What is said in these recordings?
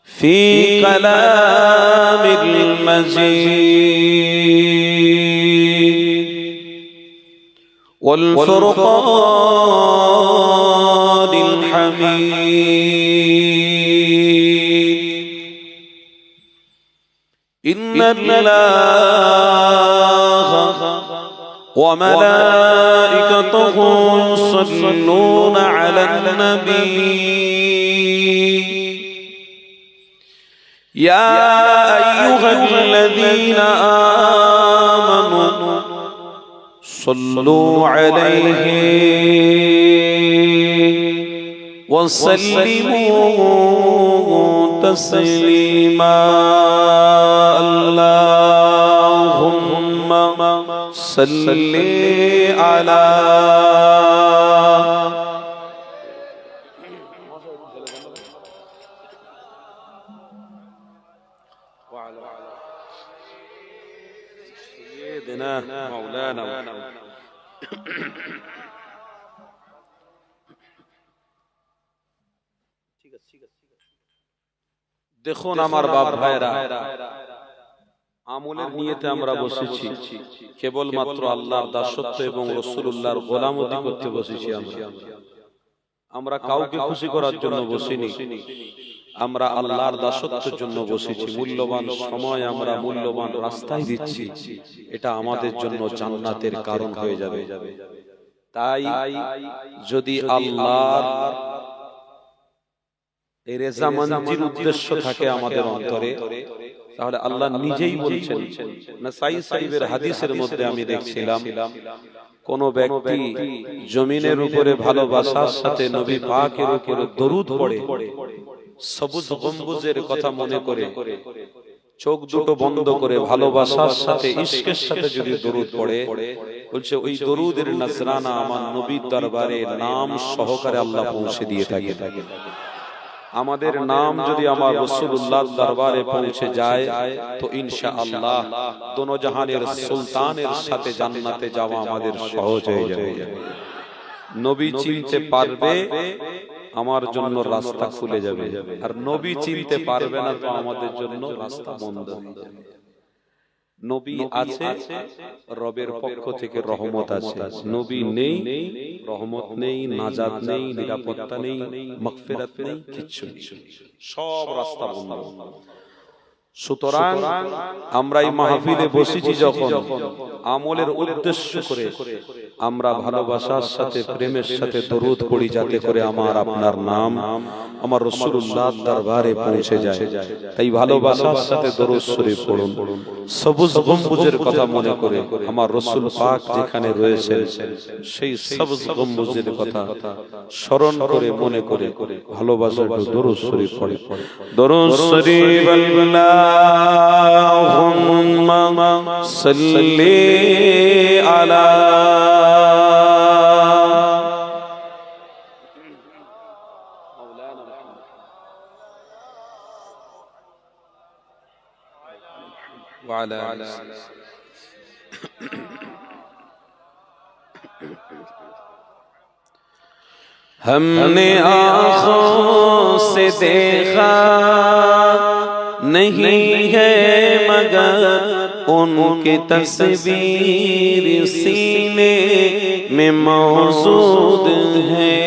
في كلام المجيد والفرقان الحميد إن الله وملائكته يصلون على النبي يا أيها الذين آمنوا صلوا عليه وسلموا تسليما اللهم صل على سيدنا مولانا দেখুন আমার বাপ ভাইরা, আমলের নিয়তে আমরা বসেছি কেবলমাত্র আল্লাহর দাসত্ব এবং রাসূলুল্লাহর গোলামতি করতে বসেছি। আমরা কাউকে খুশি করার জন্য বসিনি, আমরা আল্লাহর দাসত্বের জন্য বসেছি। মূল্যবান সময় আমরা মূল্যবান রাস্তায় দিচ্ছি, এটা আমাদের জন্য জান্নাতের কারণ হয়ে যাবে। তাই যদি আল্লাহর এই রেজামন্দির উদ্দেশ্য থাকে আমাদের অন্তরে, তাহলে আল্লাহ নিজেই বলছেন। নাসাই সাহেবের হাদিসের মধ্যে আমি দেখছিলাম, কোন ব্যক্তি জমিনের উপরে ভালোবাসার সাথে নবী পাকের উপরে দরুদ পড়ে, সবুজ গম্বুজের কথা মনে করে, চোখ দুটো বন্ধ করে ভালোবাসার সাথে ইশকের সাথে যদি দরুদ পড়ে, বলছে ওই দরুদের নজরানা আমার নবীর দরবারে নাম সহকারে আল্লাহ পৌঁছে দিয়ে থাকে। আমাদের নাম যদি আমার রাসূলুল্লাহর দরবারে পৌঁছে যায় তো ইনশাআল্লাহ দোনো জাহানের সুলতানের সাথে জান্নাতে যাওয়া আমাদের সহজ হয়ে যাবে। নবী চিনতে পারবে, আমার জন্য রাস্তা খুলে যাবে, আর নবী চিনতে পারবে না তো আমাদের জন্য রাস্তা বন্ধ হয়ে যাবে। নবী আছে, রবের পক্ষ থেকে রহমত আছে। নবী নেই, রহমত নেই, নাজাত নেই, নিরাপত্তা নেই, মাগফিরাত নেই, কিচ্ছু নেই, সব রাস্তা বন্ধ। সুতরাং আমরা এই মাহফিলে বসেছি যখন, আমলের উদ্দেশ্য করে আমরা ভালোবাসার সাথে প্রেমের সাথে দরুদ পড়ি, যাতে করে আমার আপনার নাম আমার রাসূলুল্লাহর দরবারে পৌঁছে যায়। তাই ভালোবাসার সাথে দরুদ শরীফ পড়ুন, সবুজ গম্বুজের কথা মনে করে আমার রাসূল পাক যেখানে রয়েছেন সেই সবুজ গম্বুজের কথা স্মরণ করে মনে করে ভালোবাসার দরুদ শরীফ পড়ে। দরুদ শরীফ আল্লাহুম্মা সাল্লি আলা وعلى हमने आँखों से देखा नहीं है मगर उनकी तस्वीर सीने में मौजूद है,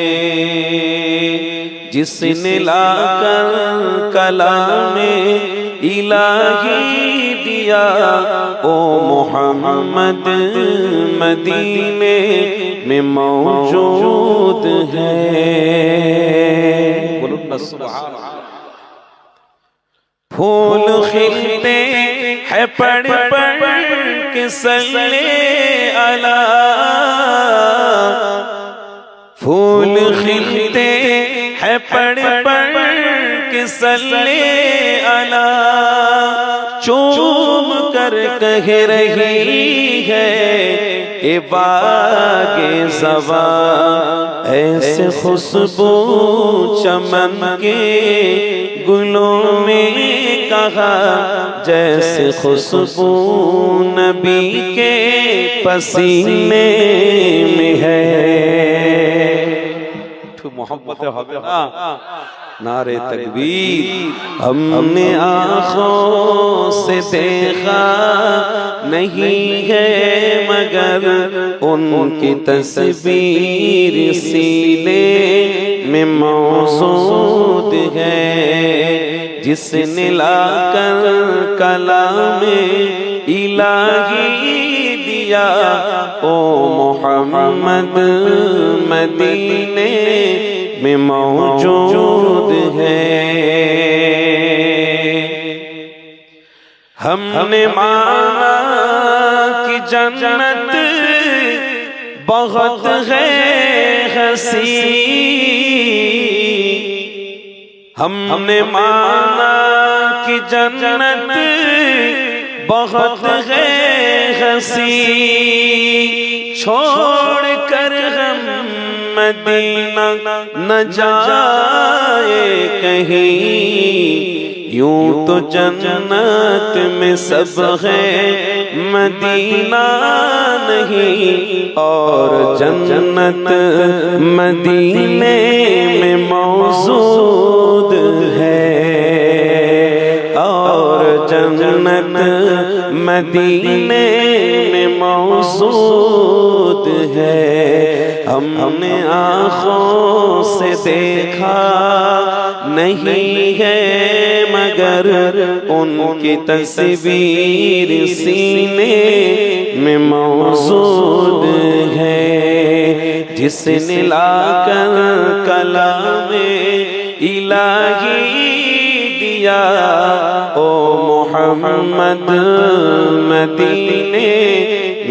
जिसने लाकर कलामे इलाही दिया ओ मोहम्मद मदीने में मौजूद है। बोलो ना सुभान अल्लाह। फूल खिलते हैं पड़ पड़ के सल्ले अला, फूल खिलते हैं पड़ पड़ के सल्ले अला, चूम कर कह रही है ए बागे ज़बा, ऐसे खुशबू चमन के गुलों में कहा, जैसे खुशबू नबी के पसीने में है। मोहब्बत হবে না, नारे तकबीर। हमने आँखों से देखा नहीं है मगर उनकी तस्वीर सीने में मौजूद है। जिसने लाकर कलामे इलाही दिया ओ मोहम्मद मदीने में मौजूद है। हमने माना कि जन्नत बहुत है हंसी, हमने माना कि जन्नत बहुत है हंसी, छोड़ कर हम मदीना न जाए कहीं। यूं तो जन्नत में सब है मदीना नहीं, और जन्नत मदीने में मौजूद है, और जन्नत मदीने में मौजूद है। हमने आँखों से देखा नहीं है मगर उनकी तस्वीर सीने में मौजूद है। जिसने लाकर कलामे इलाही दिया ओ मोहम्मद मदीने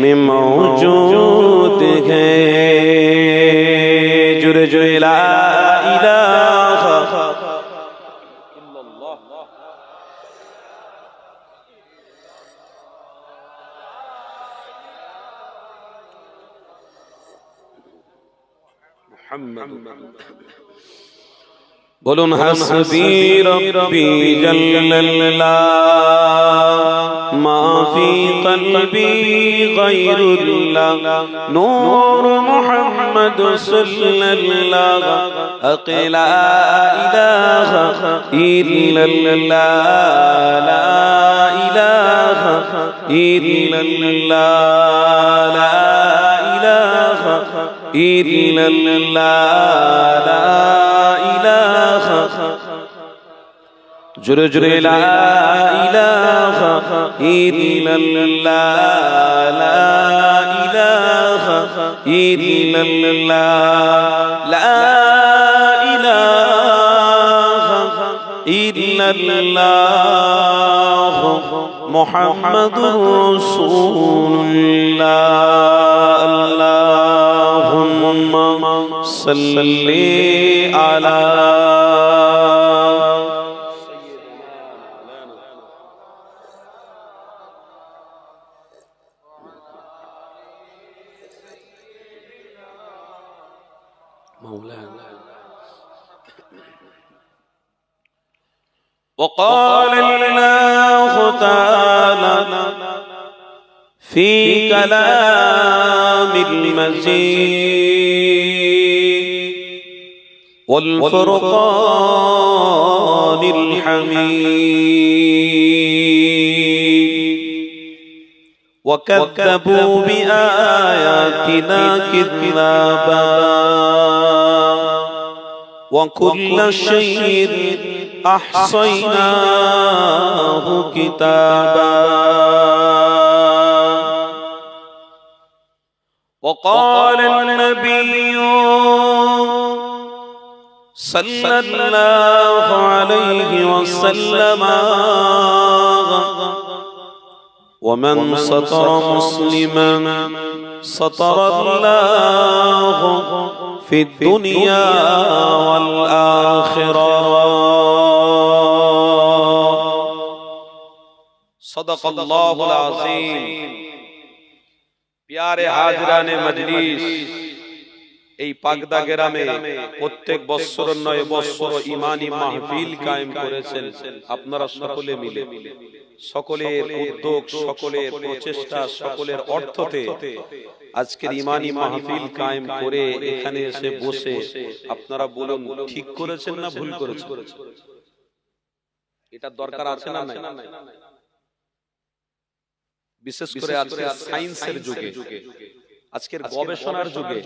में मौजूद है। जुरे जो ला इलाहा इल्लल्लाह मुहम्मद। बोलून हस्बी रब्बी जल्लल्लाह मा फी क़ल्बी गैरुल्लाह नूर मुहम्मद सल्लल्लाह अक़ला इलाहा इल्लल्लाह ला इलाहा इल्लल्लाह ला इलाहा इल्लल्लाह ला जुरे जुरे ला इलाहा इल्लल्लाह ला इलाहा इल्लल्लाह ला इलाहा इल्लल्लाह मुहम्मदुर रसूलुल्लाह। अल्लाहुम्मा सल्ली अला وقال الله تعالى في كلام المجيد والفرقان الحميد وكذبوا بآياتنا كذابا وكل شيء أحصيناه كتابا وقال النبي صلى الله عليه وسلم ومن ستر مسلما ستر الله في الدنيا والآخرة صدق الله العظيم۔ প্যারে হাজরানে মজলিস, এই পাগদা গ্রামে প্রত্যেক বছর নয় বছর ইমানি মাহফিল কায়েম করেছেন আপনারা সকলে মিলে। সকলের উদ্যোগ, সকলের প্রচেষ্টা, সকলের অর্থতে আজকের ইমানি মাহফিল কায়েম করে এখানে এসে বসে আপনারা বলুন ঠিক করেছেন না ভুল করেছেন? এটা দরকার আছে না নাই? বিশেষ করে আজকে সায়েন্সের যুগে, আজকের গবেষণার যুগে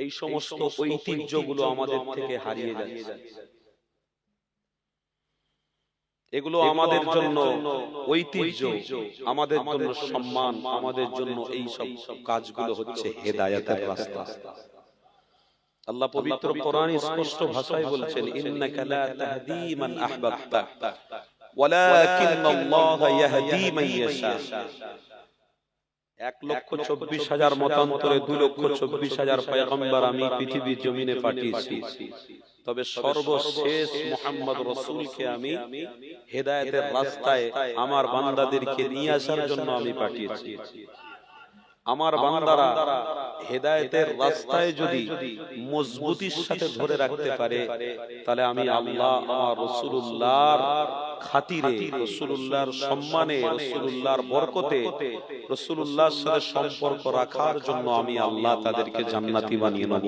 এই সমস্ত ঐতিহ্যগুলো আমাদের থেকে হারিয়ে যাচ্ছে। এগুলো আমাদের জন্য ঐতিহ্য, আমাদের জন্য সম্মান, আমাদের জন্য এই সব কাজগুলো হচ্ছে হেদায়েতের রাস্তা। আল্লাহ পবিত্র কোরআনে স্পষ্ট ভাষায় বলছেন, ইন্নাকা লা তাহদি মান আহবাবতা ওয়ালাকিন্নাল্লাহা ইয়াহদি মান ইয়াশা। 1,24,000 মতান্তরে 2,24,000 পয়গম্বর আমি পৃথিবীর জমিনে পাঠিয়েছি, তবে সর্বশেষ মুহাম্মদ রাসূলকে আমি হেদায়েতের রাস্তায় আমার বান্দাদেরকে নিয়ে আসার জন্য আমি পাঠিয়েছি। আমার বান্দারা হেদায়েতের রাস্তায় যদি মজবুতির সাথে ধরে রাখতে পারে, তাহলে আমি আল্লাহ আমার রাসূলুল্লাহর খাতিরে, রাসূলুল্লাহর সম্মানে, রাসূলুল্লাহর বরকতে, রাসূলুল্লাহর সাথে সম্পর্ক রাখার জন্য আমি আল্লাহ তাদেরকে জান্নাতি বানিয়ে নেব।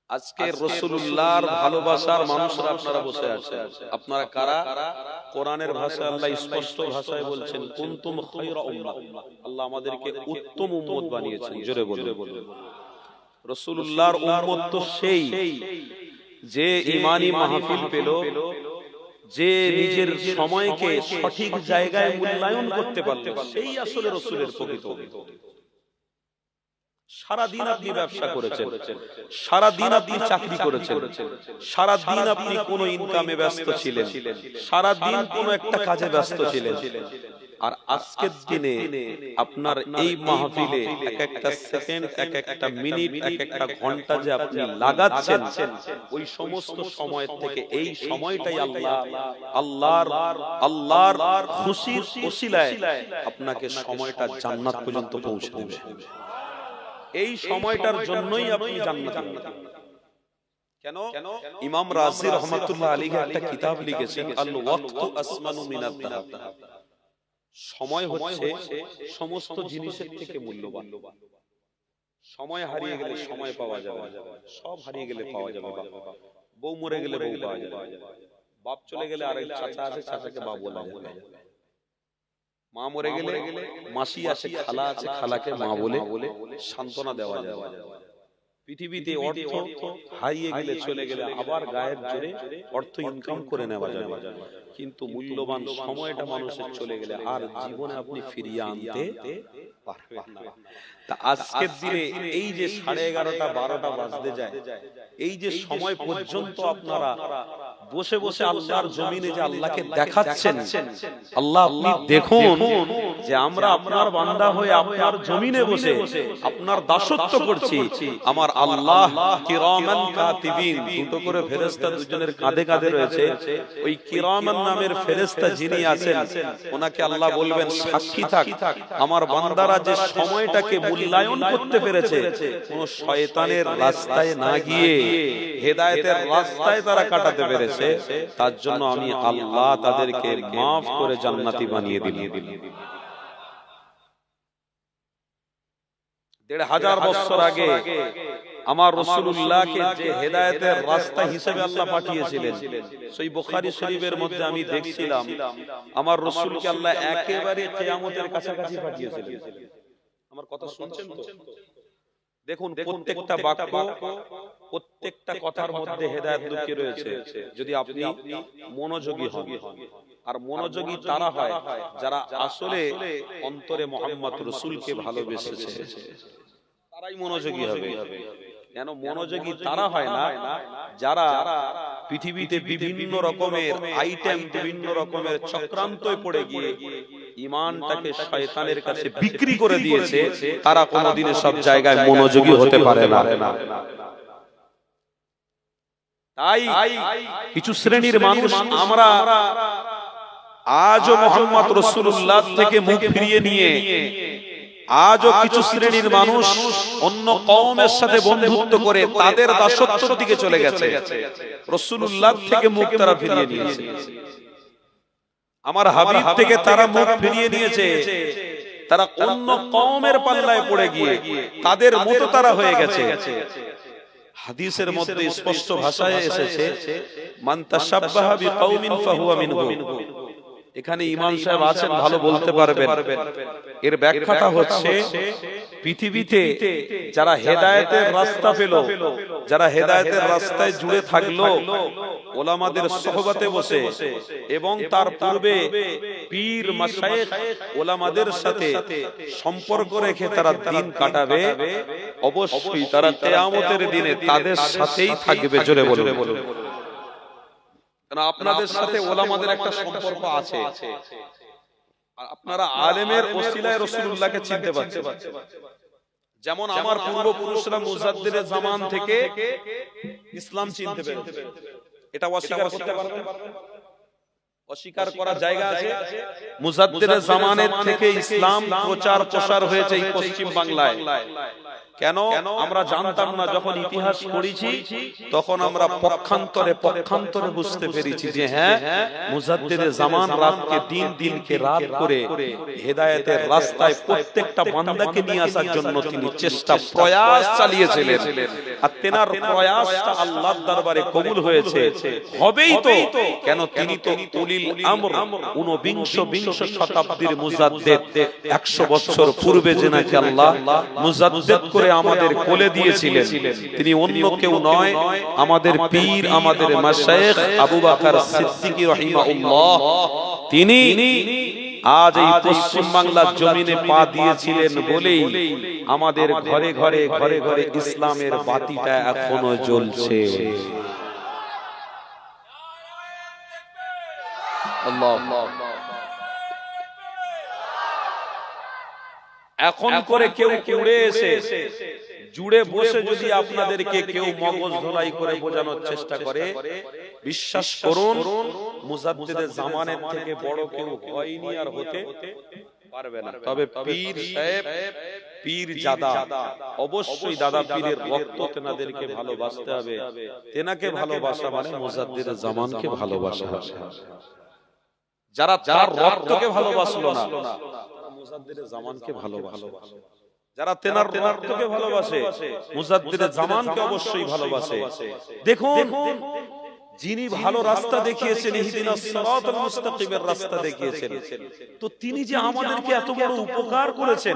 আজকে রাসূলুল্লাহর ভালোবাসার মানুষরা আপনারা বসে আছেন, আপনারা কারা? কোরআনের ভাষায় আল্লাহ স্পষ্ট ভাষায় বলছেন, কুনতুম খায়রা উম্মাহ। আল্লাহ আমাদেরকে উত্তম উম্মত বানিয়েছেন। জোরে বলুন। রাসূলুল্লাহর উম্মত তো সেই যে ঈমানি মাহফিল পেল, যে নিজের সময়কে সঠিক জায়গায় মূল্যায়ন করতে পারল, সেই আসলে রাসূলের প্রকৃত উম্মত। সারা দিন আপনি ব্যবসা করেছেন, সারা দিন আপনি চাকরি করেছেন, সারা দিন আপনি কোনো ইনকামে ব্যস্ত ছিলেন, সারা দিন কোনো একটা কাজে ব্যস্ত ছিলেন, আর আজকের দিনে আপনার এই মাহফিলে এক একটা সেকেন্ড, এক একটা মিনিট, এক একটা ঘন্টা যে আপনি লাগাচ্ছেন, ওই সমস্ত সময় থেকে এই সময়টাই আল্লাহর খুশির ওসিলায় আপনাকে সময়টা জান্নাত পর্যন্ত পৌঁছে দেবে। এই সময়টার জন্যই আপনি জান্নাতে। কেন? ইমাম রাজি রাহমাতুল্লাহ আলাইহি একটা কিতাব লিখেছেন, আল ওয়াক্তু আসমানু মিনাদ যাহাব। সময় হচ্ছে সমস্ত জিনিসের থেকে মূল্যবান। সময় হারিয়ে গেলে সময় পাওয়া যাবে, সব হারিয়ে গেলে পাওয়া যাবে। বউ মরে গেলে বউ পাওয়া যাবে, বাপ চলে গেলে আরেক চাচা আছে, চাচাকে বাপ বলা যাবে, মা মরে গেলে মাসি আছে, খালা আছে, খালাকে মা বলে সান্ত্বনা দেওয়া যাবে। পৃথিবীতে অর্থ হারিয়ে গেলে, চলে গেলে আবার গায়ের জোরে অর্থ ইনকাম করে নেওয়া যাবে, কিন্তু মূল্যবান সময়টা মানুষের চলে গেলে আর জীবনে আপনি ফিরিয়ে আনতে পারবেন না। তা আজকের দিনে এই যে 11:30 12টা বাজতে যায়, এই যে সময় পর্যন্ত আপনারা বসে বসে আল্লাহর জমিনে যে আল্লাহকে দেখাচ্ছেন, আল্লাহ আপনি দেখুন যে আমরা আপনার বান্দা হয়ে আপনার জমিনে বসে আপনার দাসত্ব করছি। আমার আল্লাহ কিরামান কাতিবিন, দুটো করে ফেরেশতা দুজনের কাঁধে কাঁধে রয়েছে। ওই কিরামান নামের ফেরেশতা যিনি আছেন, ওনাকে আল্লাহ বলবেন সাক্ষী থাক, আমার বান্দারা যে সময়টাকে মূল্যায়ন করতে পেরেছে, কোন শয়তানের রাস্তায় না গিয়ে হেদায়েতের রাস্তায় তারা কাটাতে পেরেছে, তার জন্য আমি আল্লাহ তাদেরকে মাফ করে জান্নাতি বানিয়ে দিলাম। 1500 বছর আগে আমার রাসূলুল্লাহকে যে হেদায়েতের রাস্তা হিসেবে আল্লাহ পাঠিয়েছিলেন, সেই বুখারী শরীফের মধ্যে আমি দেখছিলাম আমার রাসূলকে আল্লাহ একেবারে কিয়ামতের কাছাকাছি পাঠিয়েছিলেন। আমার কথা শুনছেন তো? দেখুন প্রত্যেকটা বাক্য, প্রত্যেকটা কথার মধ্যে হেদায়েত লুকিয়ে রয়েছে, যদি আপনি মনোযোগী হন। আর মনোযোগী তারা হয় যারা আসলে অন্তরে মুহাম্মদ রাসূলকে ভালোবেসেছে, তারাই মনোযোগী হবে। কেন মনোযোগী তারা হয় না যারা পৃথিবীতে বিভিন্ন রকমের আইটেম, বিভিন্ন রকমের চক্রান্তয় পড়ে গিয়ে ঈমানটাকে শয়তানের কাছে বিক্রি করে দিয়েছে, তারা কোনোদিন সব জায়গায় মনোযোগী হতে পারে না। তাই কিছু শ্রেণীর মানুষ আমরা আজও মুহাম্মদ রাসূলুল্লাহ থেকে মুখ ফিরিয়ে নিয়ে আজও কিছু শ্রেণীর মানুষ অন্য কওমের সাথে বন্ধুত্ব করে তাদের দাসত্বের দিকে চলে গেছে, রাসূলুল্লাহ থেকে মুখ তারা ফিরিয়ে নিয়েছে। আমার হাবিব থেকে তারা মুখ ফিরিয়ে নিয়েছে, তারা অন্য কওমের পাল্লায় পড়ে গিয়ে তাদের মতো তারা হয়ে গেছে। হাদিসের মধ্যে স্পষ্ট ভাষায় এসেছে, মান তাশাব্বাহা বিকাউমিন ফাহুয়া মিনহু। এখানে ইমাম সাহেব আছেন, ভালো বলতে পারবেন। এর ব্যাখ্যাটা হচ্ছে, পৃথিবীতে যারা হেদায়েতের রাস্তা পেল, যারা হেদায়েতের রাস্তায় জুড়ে থাকলো, ওলামাদের সোহবতে বসে এবং তার পূর্বে পীর মাশায়েখ ওলামাদের সাথে সম্পর্ক রেখে তারা দিন কাটাবে, অবশ্যই তারা কিয়ামতের দিনে তাদের সাথেই থাকবে। জোরে বলুন। কারণ আপনাদের সাথে ওলামাদের একটা সম্পর্ক আছে। আপনারা আলেমের ওসিলায় রাসূলুল্লাহকে চিনতে পারছেন। যেমন আমার পূর্বপুরুষরা মুজাদ্দিদের জামান থেকে ইসলাম চিনতে পেরেছে, এটা অস্বীকার করতে পারবেন? অস্বীকার করার জায়গা আছে? মুজাদ্দিদের জামানের থেকে ইসলাম প্রচার হয়েছে এই পশ্চিম বাংলায়। কেন? আমরা জানতাম না। যখন ইতিহাস পড়েছি তখন আমরা পক্ষান্তরে বুঝতে পেরেছি যে হ্যাঁ, মুজাদ্দিদের জামান রাতকে দিনকে রাত করে হেদায়েতের রাস্তায় প্রত্যেকটা বান্দাকে নিয়ে আসার জন্য তিনি প্রয়াস চালিয়েছিলেন। আর তেনার প্রয়াসটা আল্লাহর দরবারে কবুল হয়েছে, হবেই তো। কেন? তিনি তো উলিল আমর, ঊনবিংশ শতাব্দীর মুজাদ্দিদ। 100 বছর পূর্বে যে নাকি আল্লাহ মুজাদ্দিদ করে আমাদের কোলে দিয়েছিলেন, তিনি অন্য কেউ নয়, আমাদের পীর, আমাদের মাশায়েখ আবু বকর সিদ্দিকী রাহিমাহুল্লাহ। তিনি আজ এই পশ্চিম বাংলার জমিনে পা দিয়েছিলেন বলেই আমাদের ঘরে ঘরে ইসলামের বাতিটা এখনো জ্বলছে। আল্লাহ। এখন করে কেউ উড়ে এসে জুড়ে বসে যদি আপনাদেরকে কেউ মগজ ধোলাই করে বোঝানোর চেষ্টা করে, বিশ্বাস করুন মুজাদ্দিদের জামানের থেকে বড় কেউ হয়নি আর হতে পারবে না। তবে পীর সাহেব, পীর জাদা, অবশ্যই দাদা পীরের রক্ত তেনাদেরকে ভালোবাসতে হবে। তেনাকে ভালোবাসা মানে মুজাদ্দিদের জামানকে ভালোবাসা। যারা তার রক্তকে ভালোবাসলো না, মুজাদ্দিদের জামানকে ভালোবাসে। যারা তেনার রক্তকে ভালোবাসে, মুজাদ্দিদের জামানকে অবশ্যই ভালোবাসে। দেখুন, যিনি ভালো রাস্তা দেখিয়েছেন, ইহদিনাস সিরাতাল মুস্তাকিমের রাস্তা দেখিয়েছেন, তো তিনি যে আমাদেরকে এত বড় উপকার করেছেন,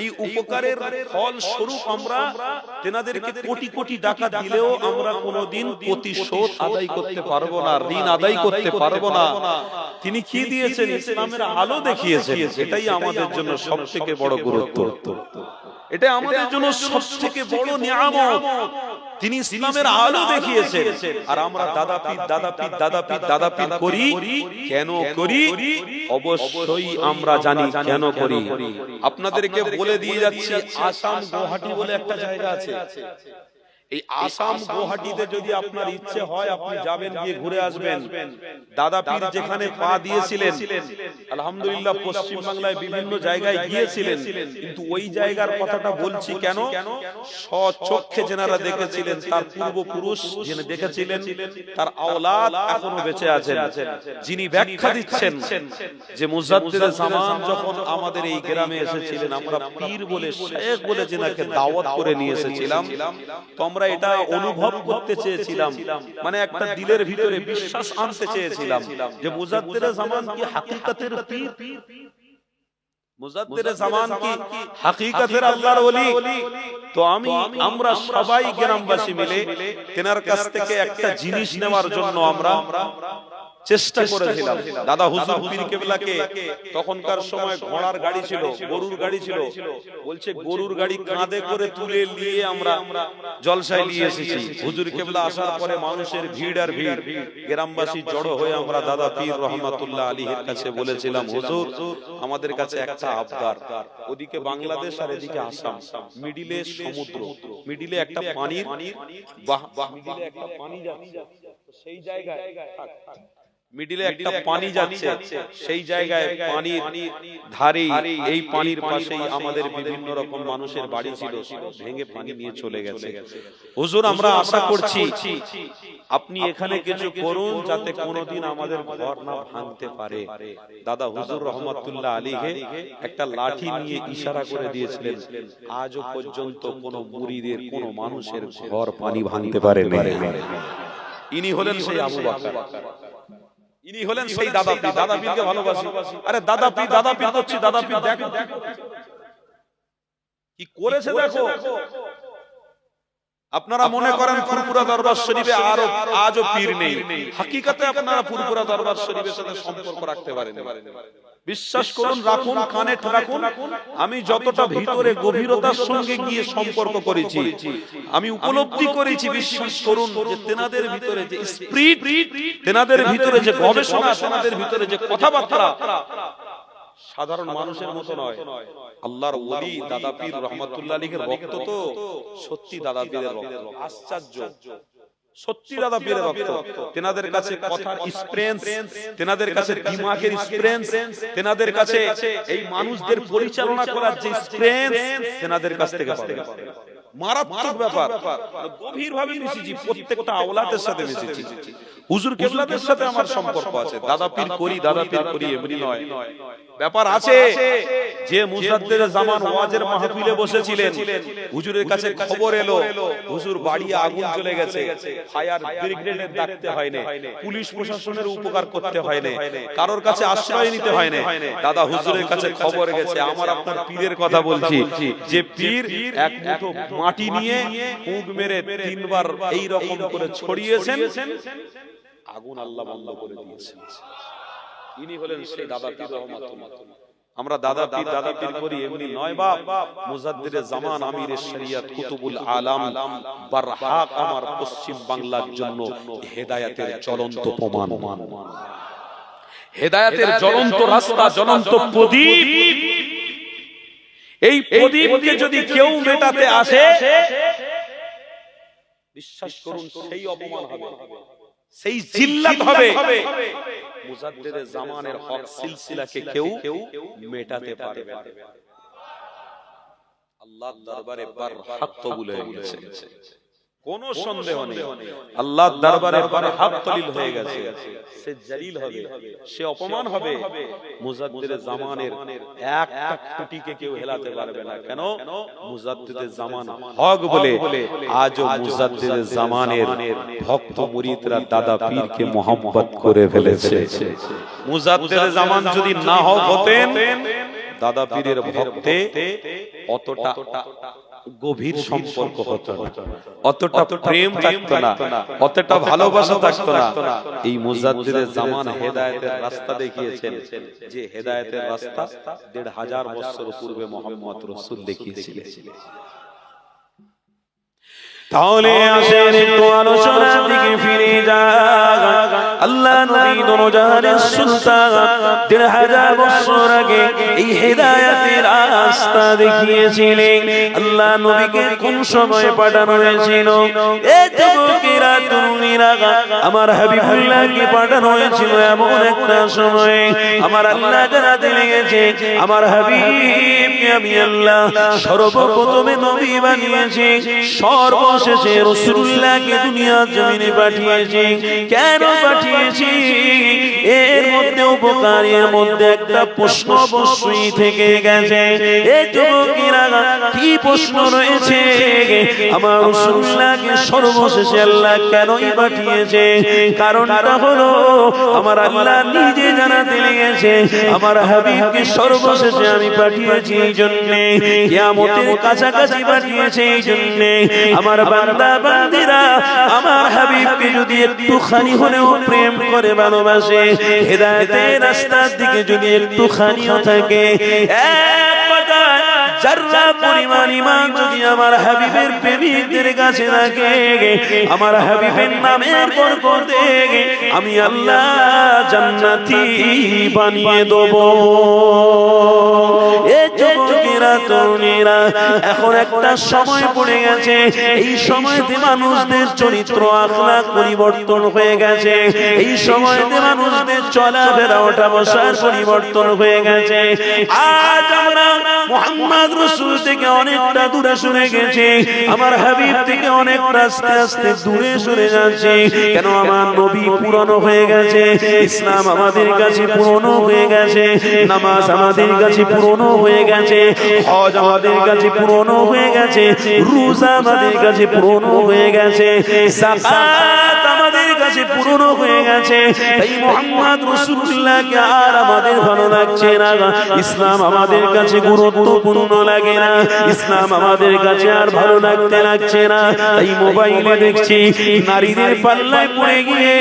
এই উপকারের ফল স্বরূপ আমরা তেনাদেরকে কোটি কোটি টাকা দিলেও আমরা কোনোদিন প্রতিশোধ আদায় করতে পারবো না, ঋণ আদায় করতে পারবো না। তিনি কি দিয়েছেন? ইসলামের আলো দেখিয়েছেন। এটাই আমাদের জন্য সবথেকে বড় গুরুত্ব, এটা আমাদের জন্য সবথেকে বড় নিয়ামত। তিনি ইসলামের আলো দেখিয়েছেন, আর আমরা দাদা পীর করি। কেন করি? অবশ্যই আমরা জানি কেন করি। আপনাদেরকে বলে দিয়ে যাচ্ছি, আসাম গুয়াহাটি বলে একটা জায়গা আছে। এই আসাম গুয়াহাটিতে যদি আপনার ইচ্ছে হয় আপনি যাবেন, গিয়ে ঘুরে আসবেন। দাদা পীর যেখানে পা দিয়েছিলেন, আলহামদুলিল্লাহ পশ্চিম বাংলায় বিভিন্ন জায়গায় গিয়েছিলেন, কিন্তু ওই জায়গার কথাটা বলছি কেন? স্বচক্ষে যেনারা দেখেছিলেন, তার পূর্বপুরুষ যিনি দেখেছিলেন, তার আওলাদ এখনো বেঁচে আছেন, যিনি ব্যাখ্যা দিচ্ছেন যে মুজাদ্দিদের জামান যখন আমাদের এই গ্রামে এসেছিলেন, আমরা পীর বলে, শেখ বলে যেনাকে দাওয়াত করে নিয়ে এসেছিলাম, তো আমরা এটা অনুভব করতে চেয়েছিলাম, মানে একটা দিলের ভিতরে বিশ্বাস আনতে চেয়েছিলাম যে মুজাদ্দিদের জামান কি হাকিকতের পীর, মুজাদ্দিদের জামান কি হাকিকতের আল্লাহর ওলি। তো আমরা সবাই গ্রামবাসী মিলে তেনার কাছ থেকে একটা জিনিস নেওয়ার জন্য আমরা চেষ্টা করেছিলাম। দাদা হুজুর পীর কেবলাকে তখনকার সময় ঘোড়ার গাড়ি ছিল, গরুর গাড়ি ছিল, বলছে গরুর গাড়ি কাঁধে করে তুলে নিয়ে আমরা জলসায় নিয়ে এসেছি। হুজুর কেবলা আসার পরে মানুষের ভিড় আর ভিড়, গ্রামবাসী জড়ো হয়ে আমরা দাদা পীর রহমাতুল্লাহ আলাইহির কাছে বলেছিলাম, হুজুর আমাদের কাছে একটা আবদার, ওদিকে বাংলাদেশ আর এদিকে আসাম, মিডিলে সমুদ্র, মিডিলে একটা পানির মিডিলে একটা পানি যাচ্ছে, সেই জায়গায় মিডিলে একটা পানি যাচ্ছে, সেই জায়গায় পানির ধারে এই পানির পাশেই আমাদের বিভিন্ন রকম মানুষের বাড়ি ছিল, ভেঙে পানি নিয়ে চলে গেছে। হুজুর আমরা আশা করছি আপনি এখানে কিছু করুন যাতে কোনোদিন আমাদের ঘর না ভাঙতে পারে। দাদা হুজুর রহমাতুল্লাহ আলাইহি একটা লাঠি নিয়ে ইশারা করে দিয়েছিলেন, আজও পর্যন্ত কোনো মুরিদের কোনো মানুষের ঘর পানি ভাঙতে পারে না। ইনি হলেন সেই আবু বকর, ইনি হলেন সেই দাদা পীর। দাদা পীরকে ভালোবাসি। আরে দাদা পীর করছি, দাদা পীর দেখো কি করেছে দেখো। আপনারা মনে করেন ফুরফুরা দরবার শরীফে আজও পীর নেই, হাকিকতে আপনারা ফুরফুরা দরবার শরীফের সাথে সম্পর্ক রাখতে পারেন। বিশ্বাস করুন, রাখুন, কানে রাখুন। আমি যতটা ভিতরে গভীরতার সঙ্গে গিয়ে সম্পর্ক করেছি, আমি উপলব্ধি করেছি, বিশ্বাস করুন যে তেনাদের ভিতরে যে স্পিরিট, তেনাদের ভিতরে যে গবেষণা, তেনাদের ভিতরে যে কথাবার্তা সাধারণ মানুষের মতো নয়। আল্লাহর ওলি দাদা পীর রহমাতুল্লাহ আলাইহির রক্ত তো সত্যি দাদা পীরের রক্ত, আশ্চর্য সত্যি দাদা পীরের রক্ত। তেনাদের কাছে কথার এক্সপেরিয়েন্স, তেনাদের কাছে দিমাগের এক্সপেরিয়েন্স, তেনাদের কাছে এই মানুষদের পরিচালনা করার যে এক্সপেরিয়েন্স তেনাদের কাছ থেকে পাবে। মারাত্মক ব্যাপার। গভীরভাবে মিশেছি, প্রত্যেকটা আওলাদের সাথে মিশেছি। হুজুর কেবলাদের সাথে আমার সম্পর্ক আছে। দাদা পীর করি এমনি নয়, ব্যাপার আছে। যে মুজাদ্দিদে জামান ওয়াজের মাহফিলে বসেছিলেন, হুজুরের কাছে খবর এলো হুজুর বাড়ি আগুন চলে গেছে, ফায়ার ব্রিগেডের ডাকতে হয় না, পুলিশ প্রশাসনের উপকার করতে হয় না, কারোর কাছে আশ্রয় নিতে হয় না। দাদা হুজুরের কাছে খবর গেছে, আমার আপনার পীরের কথা বলছি, যে পীর এক মুঠো মাটি নিয়ে ফুঁক মেরে 3 বার এই রকম করে ছড়িয়েছেন, আগুন আল্লাহ বন্ধ করে দিয়েছেন। ইনি হলেন সেই দাদা পীর রহমাতুল্লাহ। আমরা দাদা পীর করি এমনি নয় বাপ। মুজাদ্দিদে জামান, আমিরে শরিয়ত, কুতুবুল আলাম, বারহাক আমার পশ্চিম বাংলার জন্য হেদায়েতের জ্বলন্ত প্রমাণ, হেদায়েতের জ্বলন্ত রাস্তা, জ্বলন্ত প্রদীপ। এই প্রদীপকে যদি কেউ মেটাতে আসে, বিশ্বাস করুন সেই অপমান হবে, সেই জিল্লাত হবে। মুজাদ্দিদে জামানের হক সিলসিলাকে কেউ মেটাতে পারবে না। আল্লাহর দরবারে বারহাক কবুল হয়ে গেছে, কোনো সন্দেহ নেই। আল্লাহর দরবারে বারহাক কবুল হয়ে গেছে। সে জলিল হবে, সে অপমান হবে। মুজাদ্দিদে জামানের একটা খুঁটিকে কেউ হেলাতে পারবে না। কেন? মুজাদ্দিদে জামান হক বলে আজও মুজাদ্দিদে জামানের ভক্ত মুরিদরা দাদা পীরকে মোহাম্মত করে ফেলেছে। মুজাদ্দিদে জামান যদি না হতেন, দাদা পীরের ভক্তে অতটা গভীর সম্পর্ক হতো না, অতটা প্রেম থাকতো না, অতটা ভালোবাসা থাকতো না। এই মুজাদ্দিদে জামান হেদায়েতের রাস্তা দেখিয়েছেন, যে হেদায়েতের রাস্তা 1500 বছর পূর্বে মুহাম্মদ রাসূল দেখিয়েছিলেন। তাহলে আসেন একটু আলোচনার দিকে ফিরে যাই। আল্লাহ নবী দোজাহানের সুলতান 1500 বছর আগে এই হেদায়েতের রাস্তা দেখিয়েছিলেন। আল্লাহ নবীকে কোন সময় পাঠানো হয়েছিল? এই যুবকেরা, তরুণীরা, আমার হাবিবুল্লাহকে পাঠানো হয়েছিল এমন একটা সময়ে। আমার আল্লাহ জানাতে লেগেছে, আমার হাবিবকে আমি আল্লাহ সর্বপ্রথমে নবী বানিয়েছি, সর্বশেষে রাসূলুল্লাহকে দুনিয়ার জমিনে পাঠিয়েছি। কেন পাঠিয়েছি? এর মধ্যে উপকার, এর মধ্যে একটা প্রশ্ন অবশ্যই থেকে গেছে। এই যুবকেরা, কি প্রশ্ন রয়েছে? আমার রাসূলুল্লাহকে সর্বশেষে আল্লাহ কেনই পাঠিয়েছে? কারণটা হলো আমার আল্লাহ নিজে জানাতে লেগেছে, আমার হাবিবকে সর্বশেষে আমি পাঠিয়েছি এই জন্যে, কিয়ামতের কাছাকাছি পাঠিয়েছে এই জন্যে, আমার বান্দা বান্দিরা আমার হাবিবকে যদি একটুখানি হলেও প্রেম করে ভালোবাসে, হেদায়েতের রাস্তার দিকে যদি একটুখানিও থাকে, এক পাতায় যারা পরিমাণ ঈমান যদি আমার হাবিবের প্রেমিকদের কাছে থাকে, আমার হাবিবের নামের বরকতে আমি আল্লাহ জান্নাতি বানিয়ে দেব। এই যুবকেরা তরুণীরা, এখন একটা সময় পড়ে গেছে, এই সময়তে মানুষদের চরিত্র আখলাক পরিবর্তন হয়ে গেছে, এই সময়তে মানুষদের চলাফেরা ওঠা বসার পরিবর্তন হয়ে গেছে। আজ আমরা মুহাম্মদ রাসূল থেকে অনেকটা দূরে সরে গেছি, আমার হাবিব থেকে অনেকটা আস্তে আস্তে দূরে সরে যাচ্ছি। কেন? আমার নবী পুরনো হয়ে গেছে, ইসলাম আমাদের কাছে পুরনো হয়ে গেছে, নামাজ আমাদের কাছে পুরনো হয়ে গেছে, হজ আমাদের কাছে পুরনো হয়ে গেছে, রোজা আমাদের কাছে পুরনো হয়ে গেছে, যাকাত আমাদের কাছে পুরনো হয়ে গেছে। তাই মুহাম্মদ রাসূলুল্লাহকে আর আমাদের ভালো লাগছে না, ইসলাম আমাদের কাছে গুরুত্বপূর্ণ লাগে না, ইসলাম আমাদের কাছে আর ভালো লাগছে না। তাই মোবাইলে দেখছি নারীদের পাল্লায় পড়ে গিয়ে,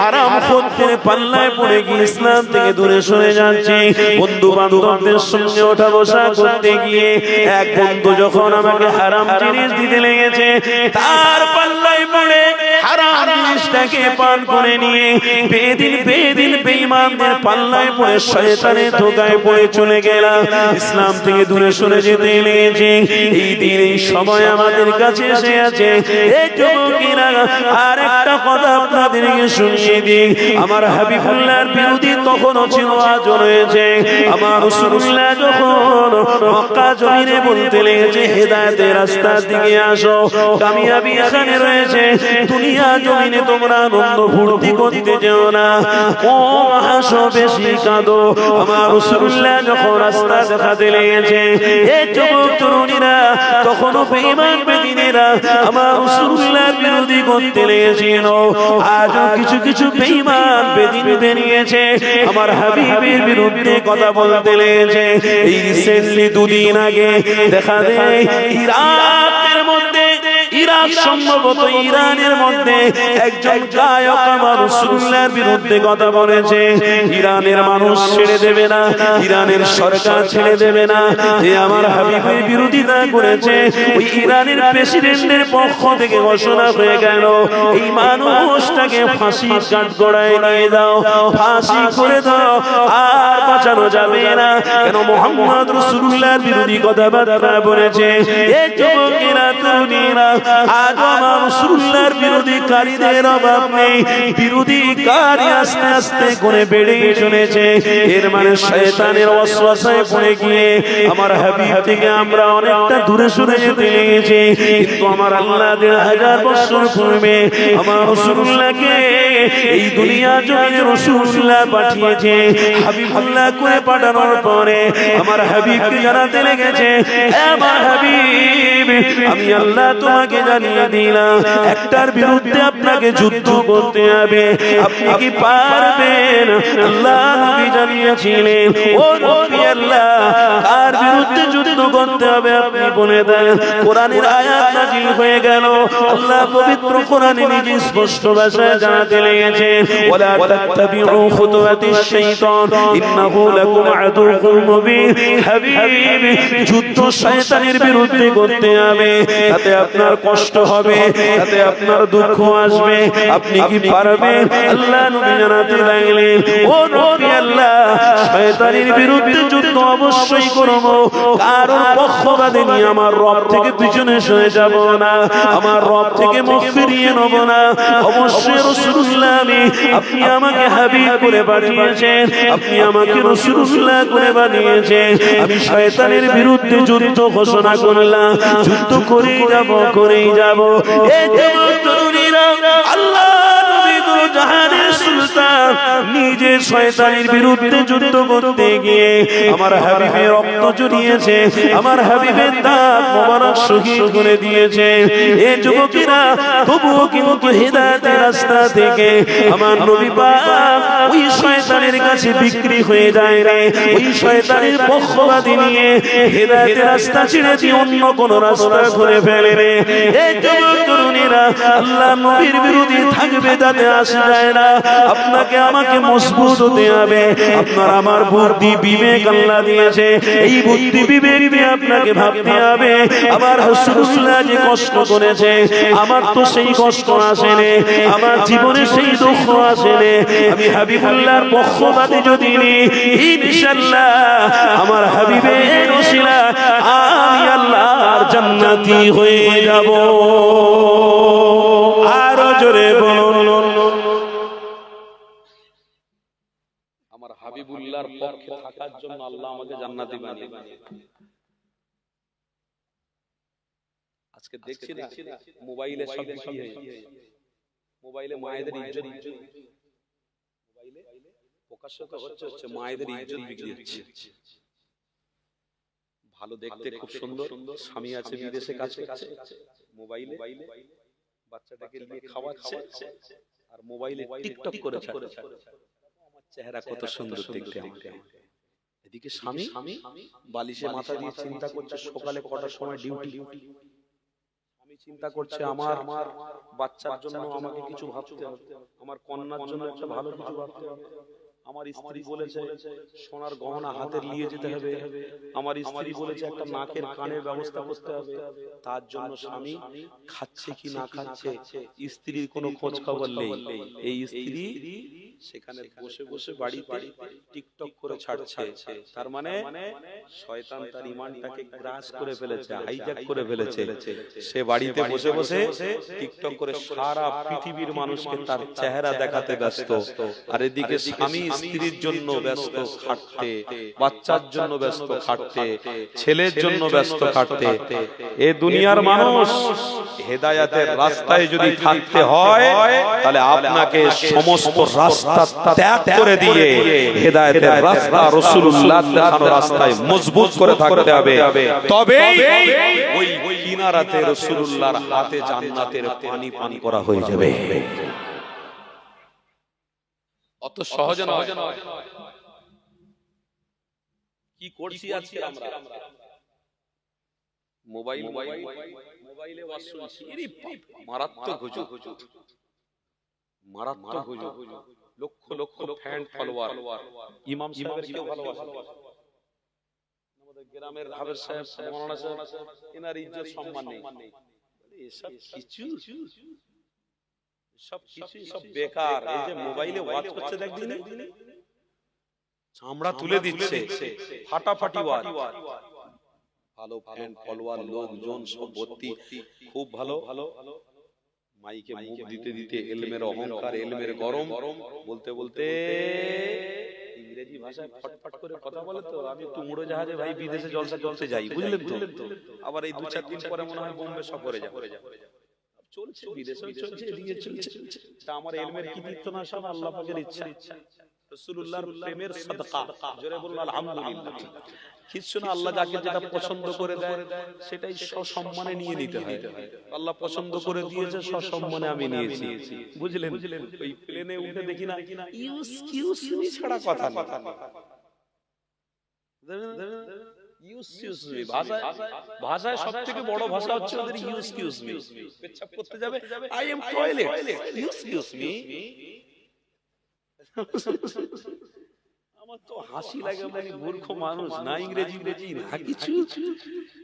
হারাম খোরদের পাল্লায় পড়ে গিয়ে ইসলাম থেকে দূরে সরে যাচ্ছে। বন্ধু বান্ধবদের সঙ্গে ওঠা বসা করতে গিয়ে এক বন্ধু যখন আমাকে হারাম জিনিস দিতে লেগেছে, তার পাল্লায় পড়ে হারাম জিনিসটাকে পান করে নিয়ে বেদিন বেঈমানদের পাল্লায় পড়ে শয়তানের ধোঁকায় পড়ে চলে গেলাম, ইসলাম থেকে দূরে সরে যেতে লেগেছে। এই দিন এই সময় আমাদের কাছে এসে আছে। এই যুবকেরা, আর একটা কথা আপনাদেরকে শুনিয়ে দিই, আমার হাবিবুল্লাহর বিরোধী তখনও ছিল, আজও রয়েছে। আমার রাসূলুল্লাহ যখন মক্কা জমিনে বলতে লেগেছে হেদায়েতের রাস্তার দিকে আসো, কামিয়াবি এখানে রয়েছে, দুনিয়া জমিনে তোমরা আনন্দ ফুর্তি করতে যেও না, কম হাসো বেশি কাঁদো। আমার রাসূলুল্লাহ যখন রাস্তা দেখাতে লেগেছে, এই যুবক তরুণীরা তখনও বেঈমান বেদিনেরা আমার রাসূলুল্লাহর বিরোধী করতে লেগেছিল। আজও কিছু কিছু বেঈমান বেদিন বেরিয়েছে, আমার হাবিবের বিরুদ্ধে কথা বলতে লেগেছে। এই রিসেন্টলি দুদিন আগে দেখা দেয় ইরাকের মধ্যে, ইরাক সম্ভবত ইরানের মধ্যে একজন গায়ক আমার রাসূলুল্লাহর বিরুদ্ধে কথা বলেছে। ইরানের মানুষ ছেড়ে দেবে না, ইরানের সরকার ছেড়ে দেবে না, যে আমার হাবিবের বিরোধিতা করেছে। ওই ইরানের প্রেসিডেন্টের পক্ষ থেকে ঘোষণা হয়ে গেল, এই মানুষটাকে ফাঁসির কাঠগড়ায় নিয়ে দাও, ফাঁসি করে দাও, আর বাঁচানো যাবে না। কেন? মুহাম্মদ রাসূলুল্লাহর বিরোধী কথাবার্তা বলেছে। এই যুবকেরা তরুণীরা, আজ আমার রাসূলুল্লাহর বিরোধীকারীদের অভাব নেই, বিরোধীকারী আস্তে আস্তে করে বেড়ে চলেছে। এর মানে শয়তানের ওয়াসওয়াসায় পড়ে গিয়ে আমার হাবিব থেকে আমরা অনেকটা দূরে সরে যেতে লেগেছি। কিন্তু আমার আল্লাহ ১,৫০০ বছর পূর্বে আমার রাসূলুল্লাহকে এই দুনিয়া জমিনে রাসূলুল্লাহ পাঠিয়েছে। হাবিবুল্লাহ করে পাঠানোর পরে আমার হাবিবকে জানাতে লেগেছে, আমার হাবিব, আমি আল্লাহ তোমাকে জানিয়ে দিলাম, একটার বিরুদ্ধে আপনাকে যুদ্ধ করতে হবে, আপনি কি পারবেন? আল্লাহ নবী জানিয়েছিলেন, ও নবী আল্লাহ, কার বিরুদ্ধে যুদ্ধ করতে হবে আপনি বলে দেন। কোরআনের আয়াত নাযিল হয়ে গেল, আল্লাহ পবিত্র কোরআনে নিজে স্পষ্ট ভাষায় জানাতে লেগেছে, ওয়ালা তাত্তাবিউ খুতুওয়াতিশ শাইতান ইন্নাহু লাকুম আদুউম মুবিন। হাবিব, যুদ্ধ শয়তানের বিরুদ্ধে করতে হবে, তাতে আপনার কষ্ট হবে, তাতে আপনার দুঃখ আসবে, আপনি কি পারবেন? আল্লাহ নবী জানাতে লাগলেন, ও নবী আল্লাহ, শয়তানের বিরুদ্ধে যুদ্ধ অবশ্যই করব, কারণ পক্ষপাতে নিয়ে আমার রব থেকে পিছনে সরে যাব না, আমার রব থেকে মুখ ফিরিয়ে নেব না। অবশ্যই রাসূলুল্লাহ, আপনি আমাকে হাবিব করে পাঠিয়েছেন, আপনি আমাকে রাসূলুল্লাহ করে বানিয়েছেন, আমি শয়তানের বিরুদ্ধে যুদ্ধ ঘোষণা করলাম, যুদ্ধ করেই যাব। এই যুবক তরুণীরা, আল্লাহ নবী তো জাহানের সুলতান নিজে শয়তানের বিরুদ্ধে যুদ্ধ করতে গিয়ে আমার হাবিবের রক্ত ঝরিয়েছে, আমার হাবিবের দাঁত মোবারক শহীদ করে দিয়েছে। এই যুবকেরা তবুও কিন্তু হেদায়েতের রাস্তা থেকে আমার নবী পাক ওই শয়তানের কাছে বিক্রি হয়ে যায় রে, ওই শয়তানের পক্ষপাতী নিয়ে হেদায়েতের রাস্তা ছেড়ে দিয়ে অন্য কোন রাস্তা ধরে ফেলে রে। এই যুবক তরুণীরা, আল্লাহ নবীর বিরোধী থাকবে তাতে আসা যায় না, আপনাকে আমাকে মজবুত হতে হবে। আপনার আমার বুদ্ধি বিবেক আল্লাহ দিয়েছে, এই বুদ্ধি বিবেক দিয়ে আপনাকে ভাবতে হবে, আমার রাসূলুল্লাহ যে কষ্ট করেছে, আমার তো সেই কষ্ট আসেনি, আমার জীবনে সেই দুঃখ আসেনি, আমি হাবিব হাবিবুল্লাহর পক্ষপাতে যদি ইনশাআল্লাহ আমার হাবিবের ওসিলা আমি আল্লাহর জান্নাতি হয়ে যাব। আরো জোরে বলুন, আমার হাবিবুল্লাহর পক্ষে থাকার জন্য আল্লাহ আমাকে জান্নাতি বানিয়ে। আজকে দেখছি না মোবাইলে সব কি হয়, মোবাইলে মায়েদের ইজ্জত, মোবাইলে প্রকাশিত হচ্ছে মায়েদের ইজ্জত বিক্রি হচ্ছে। ভালো দেখতে খুব সুন্দর, স্বামী আছে বিদেশে কাজ করছে, মোবাইলে বাচ্চাটাকে নিয়ে খাওয়াচ্ছে আর মোবাইলে টিকটক করে ছাড়ছে। আমার চেহারা কত সুন্দর দেখতে, এদিকে স্বামী বালিশে মাথা দিয়ে চিন্তা করছে সকালে কটার সময় ডিউটি। আমি চিন্তা করছে আমার বাচ্চার জন্য আমাকে কিছু ভাবতে হবে, আমার কন্যার জন্য একটা ভালো কিছু ভাবতে হবে। আমার স্ত্রী বলেছে সোনার গহনা হাতের নিয়ে যেতে হবে, আমার স্ত্রী বলেছে একটা নাকের কানের ব্যবস্থা করতে হবে। তার জন্য স্বামী খাচ্ছে কি না খাচ্ছে স্ত্রীর কোনো খোঁজ খবর নেই। এই স্ত্রী সেখানে বসে বসে বাড়িতে টিকটক করে ছাড়ছে। তার মানে শয়তান তার ঈমানটাকে গ্রাস করে ফেলেছে, হাইজ্যাক করে ফেলেছে। সে বাড়িতে বসে বসে টিকটক করে সারা পৃথিবীর মানুষকে তার চেহারা দেখাতে ব্যস্ত, আর এদিকে স্বামী স্ত্রীর জন্য ব্যস্ত খাটতে, বাচ্চার জন্য ব্যস্ত খাটতে, ছেলের জন্য ব্যস্ত খাটতে। এ দুনিয়ার মানুষ হেদায়েতের রাস্তায় যদি থাকতে হয় তাহলে আপনাকে সমস্ত রাস্তা ত্যাগ করে দিয়ে হেদায়েতের রাস্তা রাসূলুল্লাহ দেখানো রাস্তায় মজবুত করে থাকতে হবে, তবেই ওই কিনারাতে রাসূলুল্লাহর হাতে জান্নাতের পানি পান করা হয়ে যাবে। অত সহজ নয়। কি করছি আজকে আমরা? মোবাইলে ওয়াজ শুনছি, মারাত্মক হুজুর, মারাত্মক হুজুর, লক্ষ লক্ষ ফ্যান ফলোয়ার। ইমাম সাহেবের কেউ ভালোবাসে না, আমাদের গ্রামের হাফেজ সাহেব, মাওলানা সাহেব, এনার ইজ্জত সম্মান নেই। এসব কিছু সব বেকার। এই যে মোবাইলে ওয়াজ করছে দেখদিন, চামড়া তুলে দিচ্ছে, ফাটাফাটি ওয়াজ, ভালো ফ্যান ফলোয়ার লোকজন সব ভর্তি, খুব ভালো। মাইকে মুখ দিতে দিতে এলমের অহংকার, এলমের গরম বলতে বলতে ইংরেজি ভাষায় ফটফট করে কথা বলে। তো আমি একটু উড়োজাহাজে ভাই বিদেশে জলসা করতে যাই, বুঝলেন তো। আবার এই 2-4 দিন পরে মনে হয় বোম্বে সফরে যাব। চলছে বিদেশে, চলছে এদিকে চলছে। তা আমার এলমের কৃতিত্ব না, সব আল্লাহ পাকের ইচ্ছা, রাসূলুল্লাহর প্রেমের সাদকা। জোরে বলুন আলহামদুলিল্লাহ। কিছু না, আল্লাহ যাকে যেটা পছন্দ করে দেয় সেটাই সসম্মানে নিয়ে নিতে হয়। আল্লাহ পছন্দ করে দিয়েছে, সসম্মানে আমি নিয়েছি, বুঝলেন। ওই প্লেনে উঠে দেখি না ইউজ মি ছাড়া কথা না। ভাষায় সবথেকে বড় ভাষা হচ্ছে ওদের ইউজ মি। পেচ্ছাপ করতে যাবে, I am toilet, use me. আমার তো হাসি লাগে, মানে মূর্খ মানুষ, না ইংরেজি না কিছু।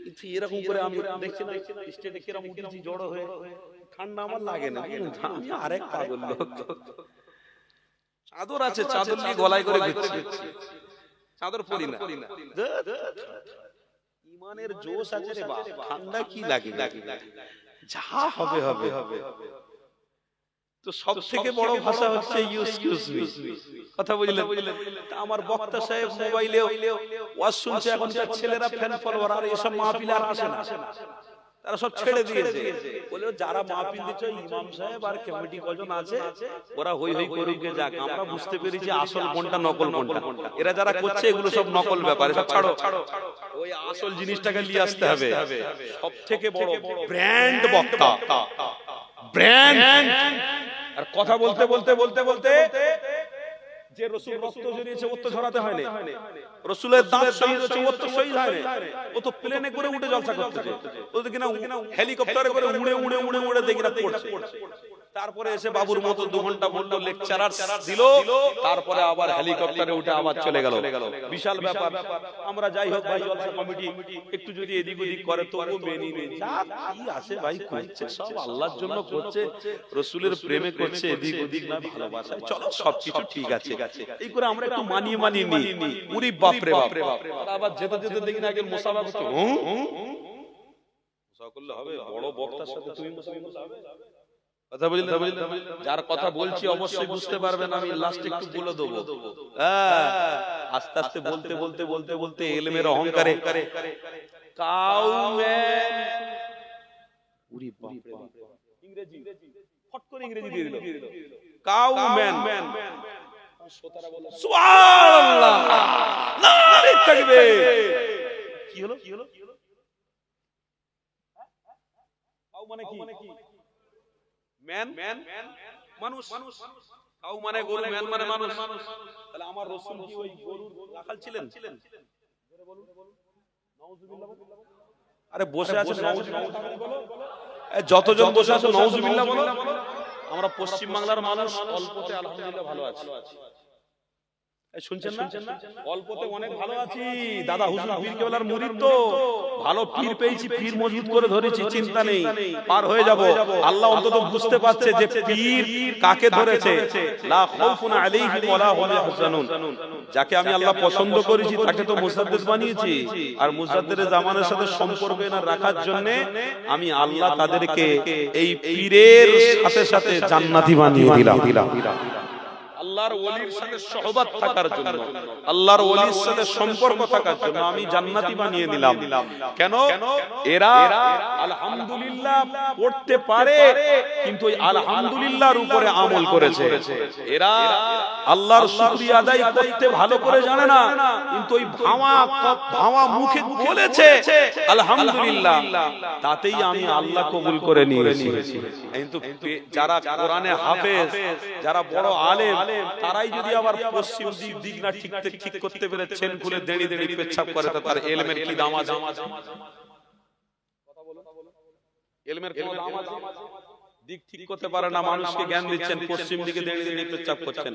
কিন্তু এরকম করে আমি দেখছি না স্টেটে কিরকম উঠেছি জড়ো হয়ে, ঠান্ডা আমার লাগে না। আমি আরেক পাগল লোক, চাদর আছে, চাদর নিয়ে গলায় করে ঘুরছি, চাদর পরি না। ইমানের জোশ আছে রে বাপ, ঠান্ডা কি লাগে, যা হবে হবে। তো সব থেকে বড় ভাষা হচ্ছে ইউজ মি, কথা বুঝলেন। আমার বক্তা সাহেব মোবাইলে ওয়াজ শুনছে, এখনকার ছেলেরা ফ্যান ফলোয়ার, আর এসব মাহফিলে আর আসে না, তারা সব ছেড়ে দিয়েছে। বলে যারা মাহফিল দিচ্ছে ইমাম সাহেব আর কমিটি কজন আছে, ওরা হই হই করুক যাক, আমরা বুঝতে পেরেছি আসল কোনটা নকল কোনটা। এরা যারা করছে এগুলো সব নকল ব্যাপার, সব ছাড়ো। ওই আসল জিনিসটাকে নিয়ে আসতে হবে। সব থেকে বড় ব্র্যান্ড বক্তা, ব্র্যান্ড। আর কথা বলতে বলতে বলতে বলতে যে রাসূল রক্ত ঝরিয়েছে ও তো ঝরাতে হয় না, রাসূলের দাঁত শহীদ হয়েছে ও তো শহীদ হয় না, ও তো প্লেনে করে উঠে জলসা করতেছে, ও তো কিনা হেলিকপ্টারে করে উড়ে উড়ে উড়ে উড়ে দেখি না পড়ছে। তারপরে এসে বাবুর মতো 2 ঘন্টা বললো, লেকচারার দিল, তারপরে আবার হেলিকপ্টারে উঠে আবার চলে গেল। বিশাল ব্যাপার। আমরা যাই হোক ভাই, জলসা কমিটি একটু যদি এদিক ওদিক করে তবু মেনে নেই। যা কি আছে ভাই, করছে সব আল্লাহর জন্য করছে, রাসূলের প্রেমে করছে, এদিক ওদিক না ভালোবাসায়, চলো সবকিছু ঠিক আছে। এই করে আমরা একটু মানিয়ে নিই। উরি বাপ রে বাপ। আর আবার যেতে যেতে দেখি না, আগে মুসাফা করতে মুসাফা করলে হবে? বড় বক্তার সাথে তুমি মুসাফা হবে? কথা বুঝলে? যার কথা বলছি অবশ্যই বুঝতে পারবেন, আমি লাস্ট একটু বলে দেবো। আস্তে আস্তে বলতে ইলমের অহংকারে কাউম্যান, উরি বাপ রে বাপ, ইংরেজি ফট করে ইংরেজি দিয়ে দিল, কাউম্যান। শ্রোতারা বলে সুবহানাল্লাহ, নারে তাকবীর। কি হলো? কাউ মানে কি? ম্যান মানুষ, কাউ মানে গরু, ম্যান মানে মানুষ। তাহলে আমার রাসূল কি ওই গরুর রাখাল ছিলেন? জোরে বলুন, নাউজুবিল্লাহ। আরে বসে আছে নাউজুবিল্লাহ বলো, যতজন বসে আছে নাউজুবিল্লাহ বলো। আমরা পশ্চিম বাংলার মানুষ, অল্পতে আলহামদুলিল্লাহ ভালো আছি। শুনছেন না? অল্পতে অনেক ভালো আছি। দাদা হুজুর পীর কেবলার মুরিদ তো, ভালো পীর পেয়েছি, পীর মজবুত করে ধরেছি, চিন্তা নেই, পার হয়ে যাব। আল্লাহ অন্তত বুঝতে পারছে যে পীর কাকে ধরেছে। লা খাউফুন আলাইহিম ওয়ালা হুম ইয়াহজানুন। যাকে আমি আল্লাহ পছন্দ করেছি তাকে তো মুজাদ্দিদ বানিয়েছি, আর মুজাদ্দিদের জামানের সাথে সম্পর্ক না রাখার জন্য আমি আল্লাহ তাদেরকে এই পীরের সাথে সাথে জান্নাতি বানিয়ে দিলাম। আল্লাহর ওলির সাথে সহবত থাকার জন্য, আল্লাহর ওলির সাথে সম্পর্ক থাকার জন্য আমি জান্নাতি বানিয়ে দিলাম। কেন? এরা আলহামদুলিল্লাহ পড়তে পারে, কিন্তু ওই আলহামদুলিল্লাহর উপরে আমল করেছে। এরা আল্লাহর শুকরিয়া আদায় করতে ভালো করে জানে না, কিন্তু ওই ভাওয়া মুখে বলেছে আলহামদুলিল্লাহ, তাতেই আমি আল্লাহ কবুল করে নিয়েছি। কিন্তু যারা কোরআনে হাফেজ, যারা বড় আলেম, তারাই যদি আবার পশ্চিম দিক না ঠিক করতে পেরে ছেন খুলে দেড়ি পেচ্ছাপ করে, তার ইলমের কি দাম আছে? কথা বলো, ইলমের কি দাম আছে? দিক ঠিক করতে পারে না, মানুষকে জ্ঞান দিচ্ছেন, পশ্চিম দিকে দেড়ি পেচ্ছাপ করছেন।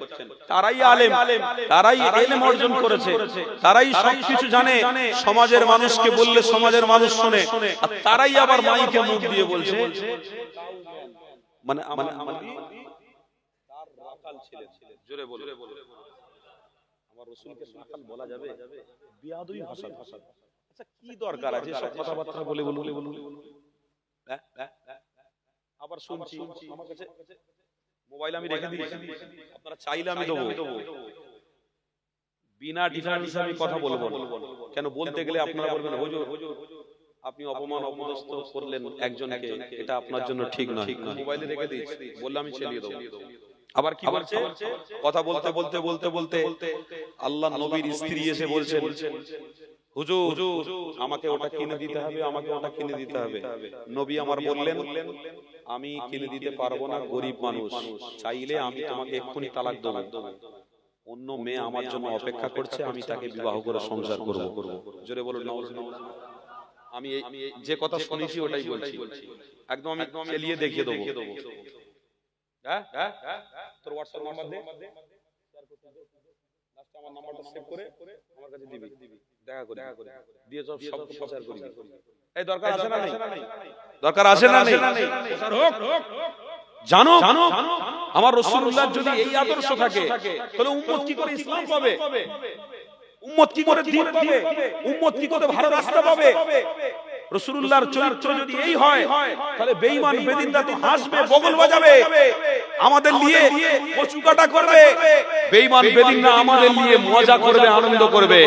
তারাই আলেম, তারাই ইলম অর্জন করেছে, তারাই সবকিছু জানে। সমাজের মানুষকে বললে সমাজের মানুষ শুনে, আর তারাই আবার মাইকে মুখ দিয়ে বলছে মানে ছিলেন। জোরে বলো, আমার রাসূলকে রাখাল বলা যাবে? বিয়াদুই ভাষা। আচ্ছা কি দরকার আছে সব কথাবার্তা বলে? আবার শুনছি, আমার কাছে মোবাইল আমি রেখে দিয়েছি, আপনারা চাইলে আমি দেবো। বিনা ডিফারেন্সে আমি কথা বলবো। কেন বলতে গেলে আপনারা বলবেন হুজুর আপনি অপমান অপদস্থ করলেন একজনকে, এটা আপনার জন্য ঠিক নয়। মোবাইলে রেখে দিয়েছি, বললাম আমি চালিয়ে দেবো। আবার কি বলছে? কথা বলতে আল্লাহ নবীর স্ত্রী এসে বলছেন, হুজুর আমাকে ওটা কিনে দিতে হবে, আমাকে ওটা কিনে দিতে হবে। নবী আমার বললেন, আমি কিনে দিতে পারবো না, গরিব মানুষ, চাইলে আমি তোমাকে এক্ষুনি তালাক দেব। অন্য মেয়ে আমার জন্য অপেক্ষা করছে, আমি তাকে বিবাহ করে সংসার করব। জোরে বলুন নাউজুবিল্লাহ। আমি যে কথা শুনেছি ওটাই বলছি, একদম আমি চালিয়ে দেখিয়ে দেবো। তোর হোয়াটসঅ্যাপ নাম্বার দে, লাস্টে আমার নাম্বারটা সেভ করে আমার কাছে দিবি, দেখা করে দিয়ে সব প্রচার করবি। এই দরকার আছে না নেই? দরকার আছে না নেই? প্রচার হোক। জানো আমার রাসূলুল্লাহ যদি এই আদর্শ থাকে, তাহলে উম্মত কি করে ইসলাম পাবে? উম্মত কি করে দ্বীন পাবে? উম্মত কি করে ভালো রাস্তা পাবে? রাসূলুল্লাহর চরিত্র যদি এই হয়, তাহলে বেঈমান বেদিনরা তো হাসবে, বগল বাজাবে, আমাদের নিয়ে কচু কাটা করবে। বেঈমান বেদিনরা আমাদের নিয়ে মজা করবে, আনন্দ করবে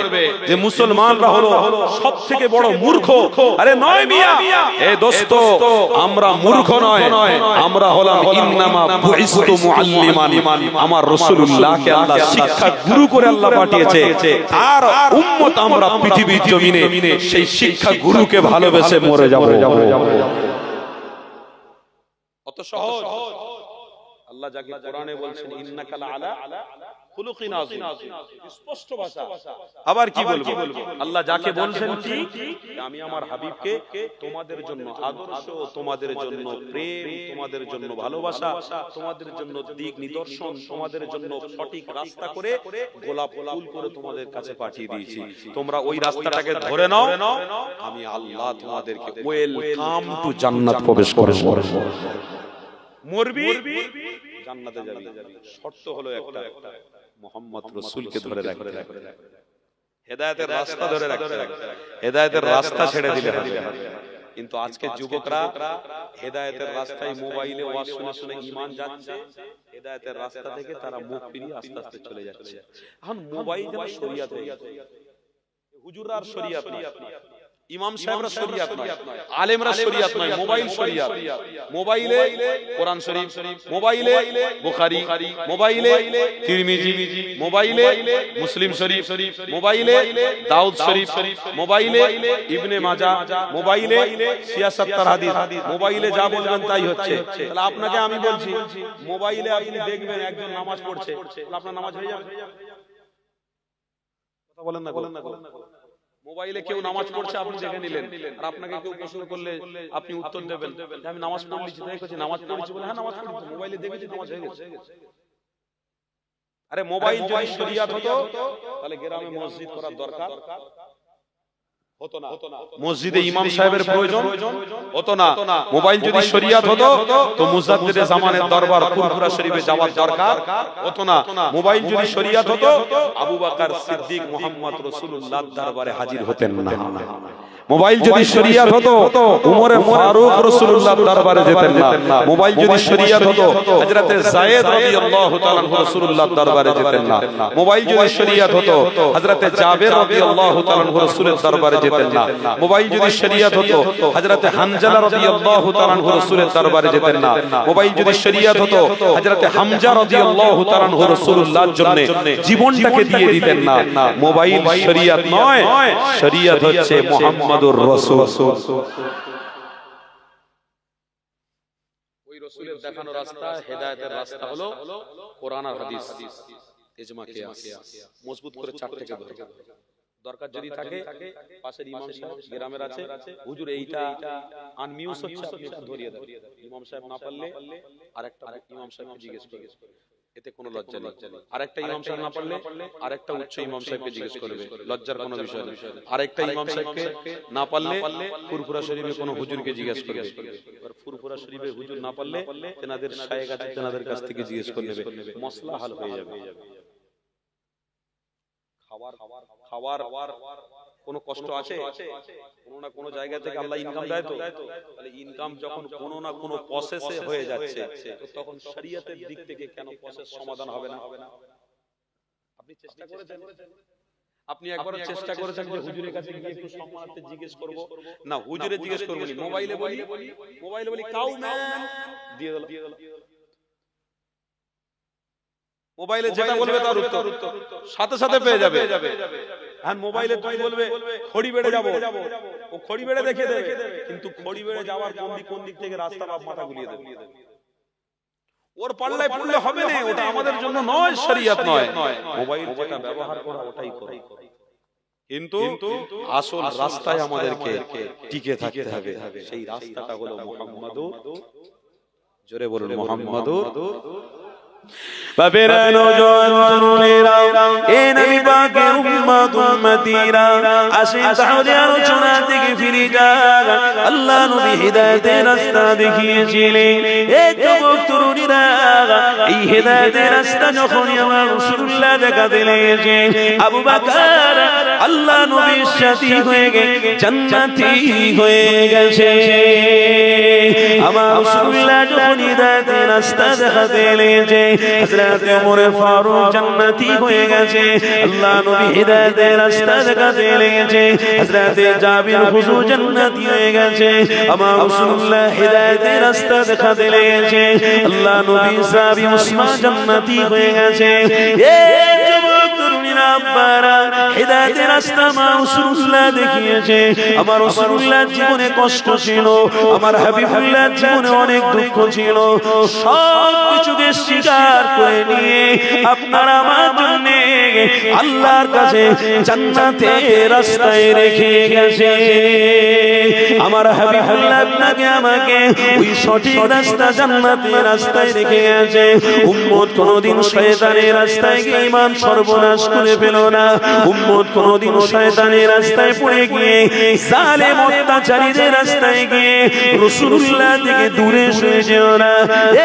যে মুসলমানরা হলো সবথেকে বড় মূর্খ। আরে নয় মিয়া, এ দোস্ত, আমরা মূর্খ নয়, আমরা হলাম ইন্নামা বুইস্তু মুআল্লিমান। আমার রাসূলুল্লাহকে আল্লাহ শিক্ষা গুরু করে আল্লাহ পাঠিয়েছে, আর উম্মত আমরা পৃথিবীর জমিনে সেই শিক্ষা গুরুকে ভালোবেসে মরে যাব। অত সহজ আল্লাহ যাকে কোরআনে বলছেন ইন্নাকা লাআলা খুলুকিন আযীম, স্পষ্ট ভাষা। আবার কি বলবো, আল্লাহ যাকে বলছেন ঠিক, আমি আমার হাবিবকে তোমাদের জন্য আদর্শ, তোমাদের জন্য প্রেম, তোমাদের জন্য ভালোবাসা, তোমাদের জন্য দিক নিদর্শন, তোমাদের জন্য সঠিক রাস্তা করে গোলাপ ফুল করে তোমাদের কাছে পাঠিয়ে দিয়েছি। তোমরা ওই রাস্তাটাকে ধরে নাও, আমি আল্লাহ তোমাদেরকে ওয়েলকাম টু জান্নাত প্রবেশ করাবো। মরবি জান্নাতে যাবি, শর্ত হলো একটা, মুহাম্মদ রাসূলকে ধরে রাখতে হবে, হেদায়েতের রাস্তা ধরে রাখতে হবে, হেদায়েতের রাস্তা ছেড়ে দিলে হবে। কিন্তু আজকে যুবকরা হেদায়েতের রাস্তায় মোবাইলে ওয়াজ শুনে শুনে ঈমান যাচ্ছে, হেদায়েতের রাস্তা থেকে তারা মুখ ফিরিয়ে আস্তে আস্তে চলে যাচ্ছে। এখন মোবাইল যেন শরীয়ত হয়ে গেছে, হুজুররা আর শরীয়ত নয়, ইমাম সাহেবরা শরীয়ত নয়, আলেমরা শরীয়ত নয়, মোবাইল শরীয়ত। মোবাইলে কোরআন শরীফ, মোবাইলে বুখারী, মোবাইলে তিরমিজি, মোবাইলে মুসলিম শরীফ, মোবাইলে দাউদ শরীফ, মোবাইলে ইবনে মাজাহ, মোবাইলে সিয়াসাত্তার হাদিস, মোবাইলে যা বলবেন তাই হচ্ছে। তাহলে আপনাকে আমি বলছি, মোবাইলে আপনি দেখবেন একজন নামাজ পড়ছে, তাহলে আপনার নামাজ হয়ে যাবে? কথা বলেন না, বলেন না। মোবাইলে কেউ নামাজ পড়ছে, আপনি দেখে নিলেন, আর আপনাকে কেউ প্রশ্ন করলে আপনি উত্তর দেবেন আমি নামাজ পড়ছি, তাই করছি, নামাজ পড়ছি বলে হ্যাঁ নামাজ পড়ছি, মোবাইলে দেখেছি নামাজ হয়ে গেছে। আরে মোবাইল যদি শরীয়ত হতো তাহলে গ্রামে মসজিদ করার দরকার হতো না, মসজিদে ইমাম সাহেবের প্রয়োজন হতো না। মোবাইল যদি শরীয়ত হতো তো মুজাদ্দিদে জামানের দরবার ফুরফুরা শরীফে যাওয়ার দরকার হতো না। মোবাইল যদি শরীয়ত হতো আবু বকর সিদ্দিক মুহাম্মদ রাসূলুল্লাহর দরবারে হাজির হতেন না। মোবাইল যদি শরীয়ত হতো উমর ফারুক রাসূলুল্লাহর দরবারে যেতেন না। মোবাইল যদি শরীয়ত হতো হযরত যায়েদ রাদিয়াল্লাহু তাআলা রাসূলুল্লাহর দরবারে যেতেন না। মোবাইল যদি শরীয়ত হতো হযরত জাবের রাদিয়াল্লাহু তাআলা রাসূলের দরবারে যেতেন না। মোবাইল যদি শরীয়ত হতো হযরত হানজালা রাদিয়াল্লাহু তাআলা রাসূলের দরবারে যেতেন না। মোবাইল যদি শরীয়ত হতো হযরত হামজা রাদিয়াল্লাহু তাআলা রাসূলুল্লাহর জন্য জীবনটাকে দিয়ে দিতেন না। মোবাইল শরীয়ত নয়, শরীয়ত হচ্ছে মুহাম্মদুর রাসূল। ওই রাসূলের দেখানো রাস্তা, হেদায়েতের রাস্তা হলো কোরআন আর হাদিস, ইজমা কিয়াস। মজবুত করে চারটাকে ধরে দরকার যদি থাকে, পাশের ইমাম সাহেব গ্রামের আছে, হুজুর এইটা আনমিউজ হচ্ছে, আপনি এটা ধরিয়ে দেন। ইমাম সাহেব না পারলে আরেকটা ইমাম সাহেবকে জিজ্ঞেস করবে, এতে কোনো লজ্জা নেই। আরেকটা ইমাম সাহেব না পারলে আরেকটা উচ্চ ইমাম সাহেবকে জিজ্ঞেস করবে, লজ্জার কোনো বিষয় নেই। আরেকটা ইমাম সাহেবকে না পারলে ফুরফুরা শরীফে কোনো হুজুরকে জিজ্ঞেস করবে। এবার ফুরফুরা শরীফে হুজুর না পারলে তেনাদের শায়েখ আছে, তেনাদের কাছ থেকে জিজ্ঞেস করে নেবে, মসলা হাল হয়ে যাবে। খাওয়ার কোনো কষ্ট আছে? কোনো না কোনো জায়গা থেকে আল্লাহ ইনকাম দেয়, তো তাহলে ইনকাম যখন কোনো না কোনো প্রসেসে হয়ে যাচ্ছে, তো তখন শরীয়তের দিক থেকে কেন প্রসেস সমাধান হবে না? আপনি চেষ্টা করেছেন? আপনি একবার চেষ্টা করেছেন যে হুজুরের কাছে গিয়ে একটু সম্মানার্থে জিজ্ঞেস করব? না, হুজুরে জিজ্ঞেস করব না, মোবাইলে বলি কাউ ম্যান দিয়ে দিল। মোবাইলে যেটা বলবে তার উত্তর সাথে সাথে পেয়ে যাবে। আর মোবাইলে তুই বলবে খড়ি বেড়ে যাব, ও খড়ি বেড়ে দেখিয়ে দেবে, কিন্তু খড়ি বেড়ে যাওয়ার কোন দিক থেকে রাস্তা বাপ মাথা গুলিয়ে দেবে। ওর পাল্লায় পড়লে হবে না, ওটা আমাদের জন্য নয়, শরীয়ত নয়। মোবাইল যেটা ব্যবহার করা ওটাই করে, কিন্তু আসল রাস্তায় আমাদেরকে টিকে থাকতে হবে। সেই রাস্তাটা হলো মুহাম্মাদুর, জোরে বলুন মুহাম্মাদুর। বাবেরা নওজোয়ান তরুণেরা, এ নবী পাকের উম্মত উম্মতিরা, আসেন তাহলে আলোচনা থেকে ফিরে যান। আল্লাহ নবী হিদায়াতের রাস্তা দেখিয়েছিলেন। এই যুবক তরুণীরা, এই হিদায়াতের রাস্তা যখন আমার রাসূলুল্লাহ দেখা দিলেন, আবু বকর আল্লাহ নবীর সাথী হয়ে গেছে, জান্নাতি হয়ে গেছে। আমার রাসূলুল্লাহ যখন হিদায়াতের রাস্তা দেখা দিলেন, হযরত ওমর ফারুক জান্নাতি হয়ে গেছে। আল্লাহ নবী হিদায়াতের রাস্তা দেখাতে লেগেছে। হযরত জাবির হুজুর জান্নাতি হয়ে গেছে। আমার রাসূলুল্লাহ হিদায়াতের রাস্তা দেখাতে লেগেছে। আল্লাহ নবী সাহাবী উসমান জান্নাতি হয়ে গেছে। এই যুবক তরুণীরা, আব্বারা হেদায়েতের রাস্তা আমার রাসূলুল্লাহ দেখিয়েছে। আমার রাসূলুল্লাহর জীবনে কষ্ট ছিল, আমার হাবিবুল্লাহর জীবনে অনেক দুঃখ ছিল, সব কিছুকে স্বীকার করে নিয়ে আপনারা আমার জন্য আল্লাহর কাছে জান্নাতের রাস্তায় রেখে গেছে। আমার হাবিবুল্লাহ আপনাকে আমাকে ওই সঠিক রাস্তা জান্নাতের রাস্তায় রেখে গেছে। উম্মত কোনদিন শয়তানের রাস্তায় গিয়ে ঈমান সর্বনাশ করে ফেলো না। উম্মত কোনদিন শয়তানের রাস্তায় পড়ে গিয়ে জালেম অত্যাচারীদের রাস্তায় গিয়ে রাসূলুল্লাহ থেকে দূরে সরে যেও না।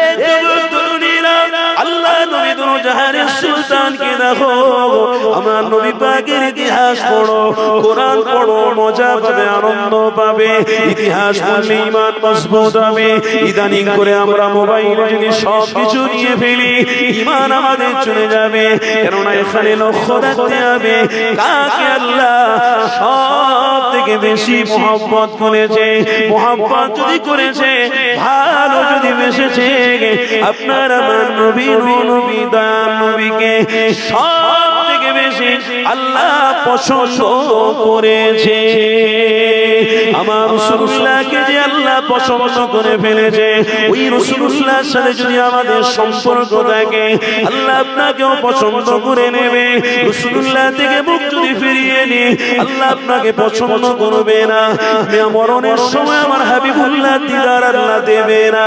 এ যুবক তরুণীরা, আল্লাহ নবী দুনো জাহানের সুলতানকে দেখো, আমার নবী পাকের ইতিহাস পড়ো, কোরআন পড়ো, মজা পাবে, আনন্দ পাবে। ইতিহাস পড়লে ঈমান মজবুত হবে। ইদানিং করে আমরা মোবাইলে যদি সব কিছু নিয়ে ফেলি, ঈমান আমাদের চলে যাবে। কেননা এখানে লক্ষ্য রাখতে হবে কাকে আল্লাহ সব থেকে বেশি মহব্বত করেছে। মহব্বত যদি করেছে, ভালো যদি বেসেছে, আপনার আমার নবী নবী দয়াল নবীকে সব থেকে বেশি আল্লাহ পছন্দ করেছে। আমার রাসূলুল্লাহকে যে আল্লাহ পছন্দ করে ফেলেছে, ওই রাসূলুল্লাহর সাথে যদি আমাদের সম্পর্ক থাকে, আল্লাহ আপনাকেও পছন্দ করে নেবে। রাসূলুল্লাহ থেকে মুখ যদি ফিরিয়ে নিয়ে আল্লাহ আপনাকে পছন্দ করবে না। মরণের সময় আমার হাবিবুল্লাহ দিদার আল্লাহ দেবে না।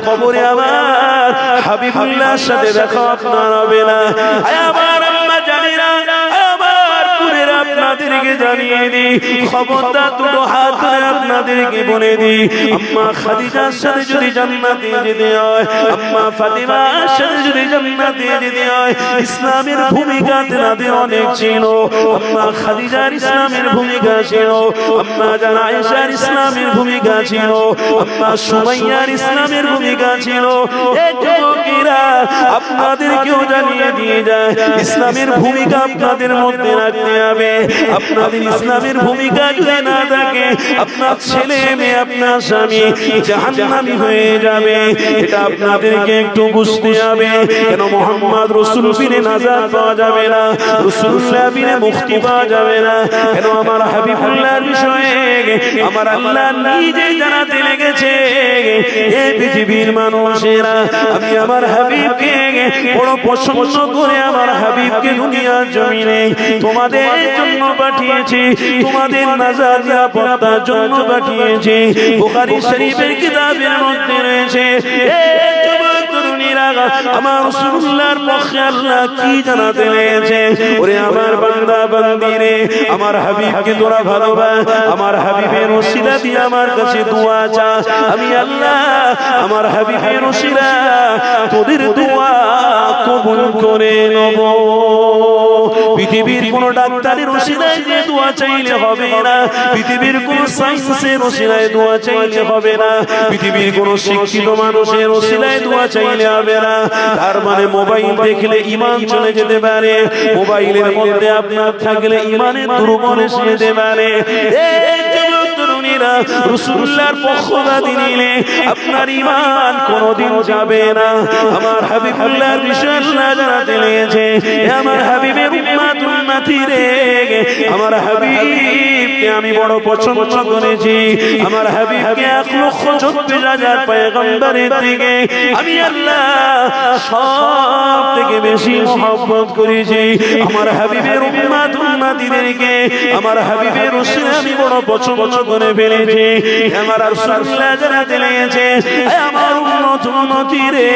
কবরে আমার হাবিবুল্লাহর সাথে দেখা আপনার হবে না। আমার আম্মা জানেরা, আমার পুরেরা আপনাদেরকে জানিয়ে দিই, খবরদার দুটো হাত ধরে আপনাদেরকে বলে দিই, আম্মা খাদিজার সাথে যদি জান্নাতে যেতে হয়, আম্মা ফাতিমার সাথে যদি জান্নাতে যেতে হয়, ইসলামের ভূমিকা তাদের অনেক ছিল। আম্মা খাদিজার ইসলামের ভূমিকা ছিল, আম্মা জান আয়েশার ইসলামের ভূমিকা ছিল, আম্মা সুমাইয়ার ইসলামের ভূমিকা ছিল। এই যুবকেরা, আপনাদেরকেও জানিয়ে দিয়ে যায়, ইসলামের ভূমিকা আপনাদের মধ্যে রাখতে হবে। আপনাদের ইসলামের ভূমিকা যদি না থাকে, আপনার ছেলে মেয়ে, আপনার স্বামী জাহান্নামী হয়ে যাবে। এটা আপনাদেরকে একটু বুঝতে হবে। কেন মুহাম্মদ রাসূল বিনে নাজাত পাওয়া যাবে না, রাসূলুল্লাহ বিনে মুক্তি পাওয়া যাবে না। কেন আমার হাবিবুল্লাহর বিষয়ে আমার আল্লাহ নিজে জানাতে লেগেছে, এই পৃথিবীর মানুষেরা, আমি আমার হাবিবকে বড় পছন্দ করে আমার হাবিবকে দুনিয়ার জমিনে তোমাদের জন্য পাঠিয়েছি, তোমাদের নাজাত নিরাপত্তার জন্য পাঠিয়েছি। বুখারী শরীফের কিতাবের মধ্যে রয়েছে, এই যুবক তরুণীরা, আমার রাসূলুল্লাহর পক্ষে আল্লাহ কি জানাতে লেগেছে, ওরে আমার বান্দা বান্দিরে, আমার হাবিবকে তোরা ভালোবাস, আমার হাবিবের ওসিলা দিয়ে আমার কাছে দোয়া চা, আমি আল্লাহ আমার হাবিবের ওসিলা তোদের দোয়া কবুল করে নেব। পৃথিবীর কোন ডাক্তারের ওসিলায় যে দোয়া চাইলে হবে না, পৃথিবীর কোন সায়েন্সের ওসিলায় দোয়া চাইলে হবে না, পৃথিবীর কোন শিক্ষিত মানুষের ওসিলায় দোয়া চাইলে হবে না। তার মানে মোবাইল দেখলে ঈমান চলে যেতে পারে, মোবাইলের মধ্যে আপনার থাকলে ঈমানের দুর্বল এসে যেতে পারে। এই যুবক তরুণীরা, রাসূলুল্লাহর পক্ষপাতী নিলে আপনার ঈমান কোনদিন যাবে না। আমার হাবিবুল্লাহর বিষয়ে আল্লাহ জানাতে লেগেছে, আমার হাবিবের উম্মত উম্মতি রে, আমার হাবিবকে আমি বড় পছন্দ করেছি। আমার হাবিবকে 1,40,000 পয়গম্বরের থেকে আমি আল্লাহ সব থেকে বেশি মহব্বত করেছি। আমার হাবিবের উম্মত উম্মতিদেরকে আমার হাবিবের রাসূল আমি বড় পছন্দ করে ফেলেছি। আমার রাসূলুল্লাহ জানাতে লেগেছে, আমার উম্মত উম্মতি রে,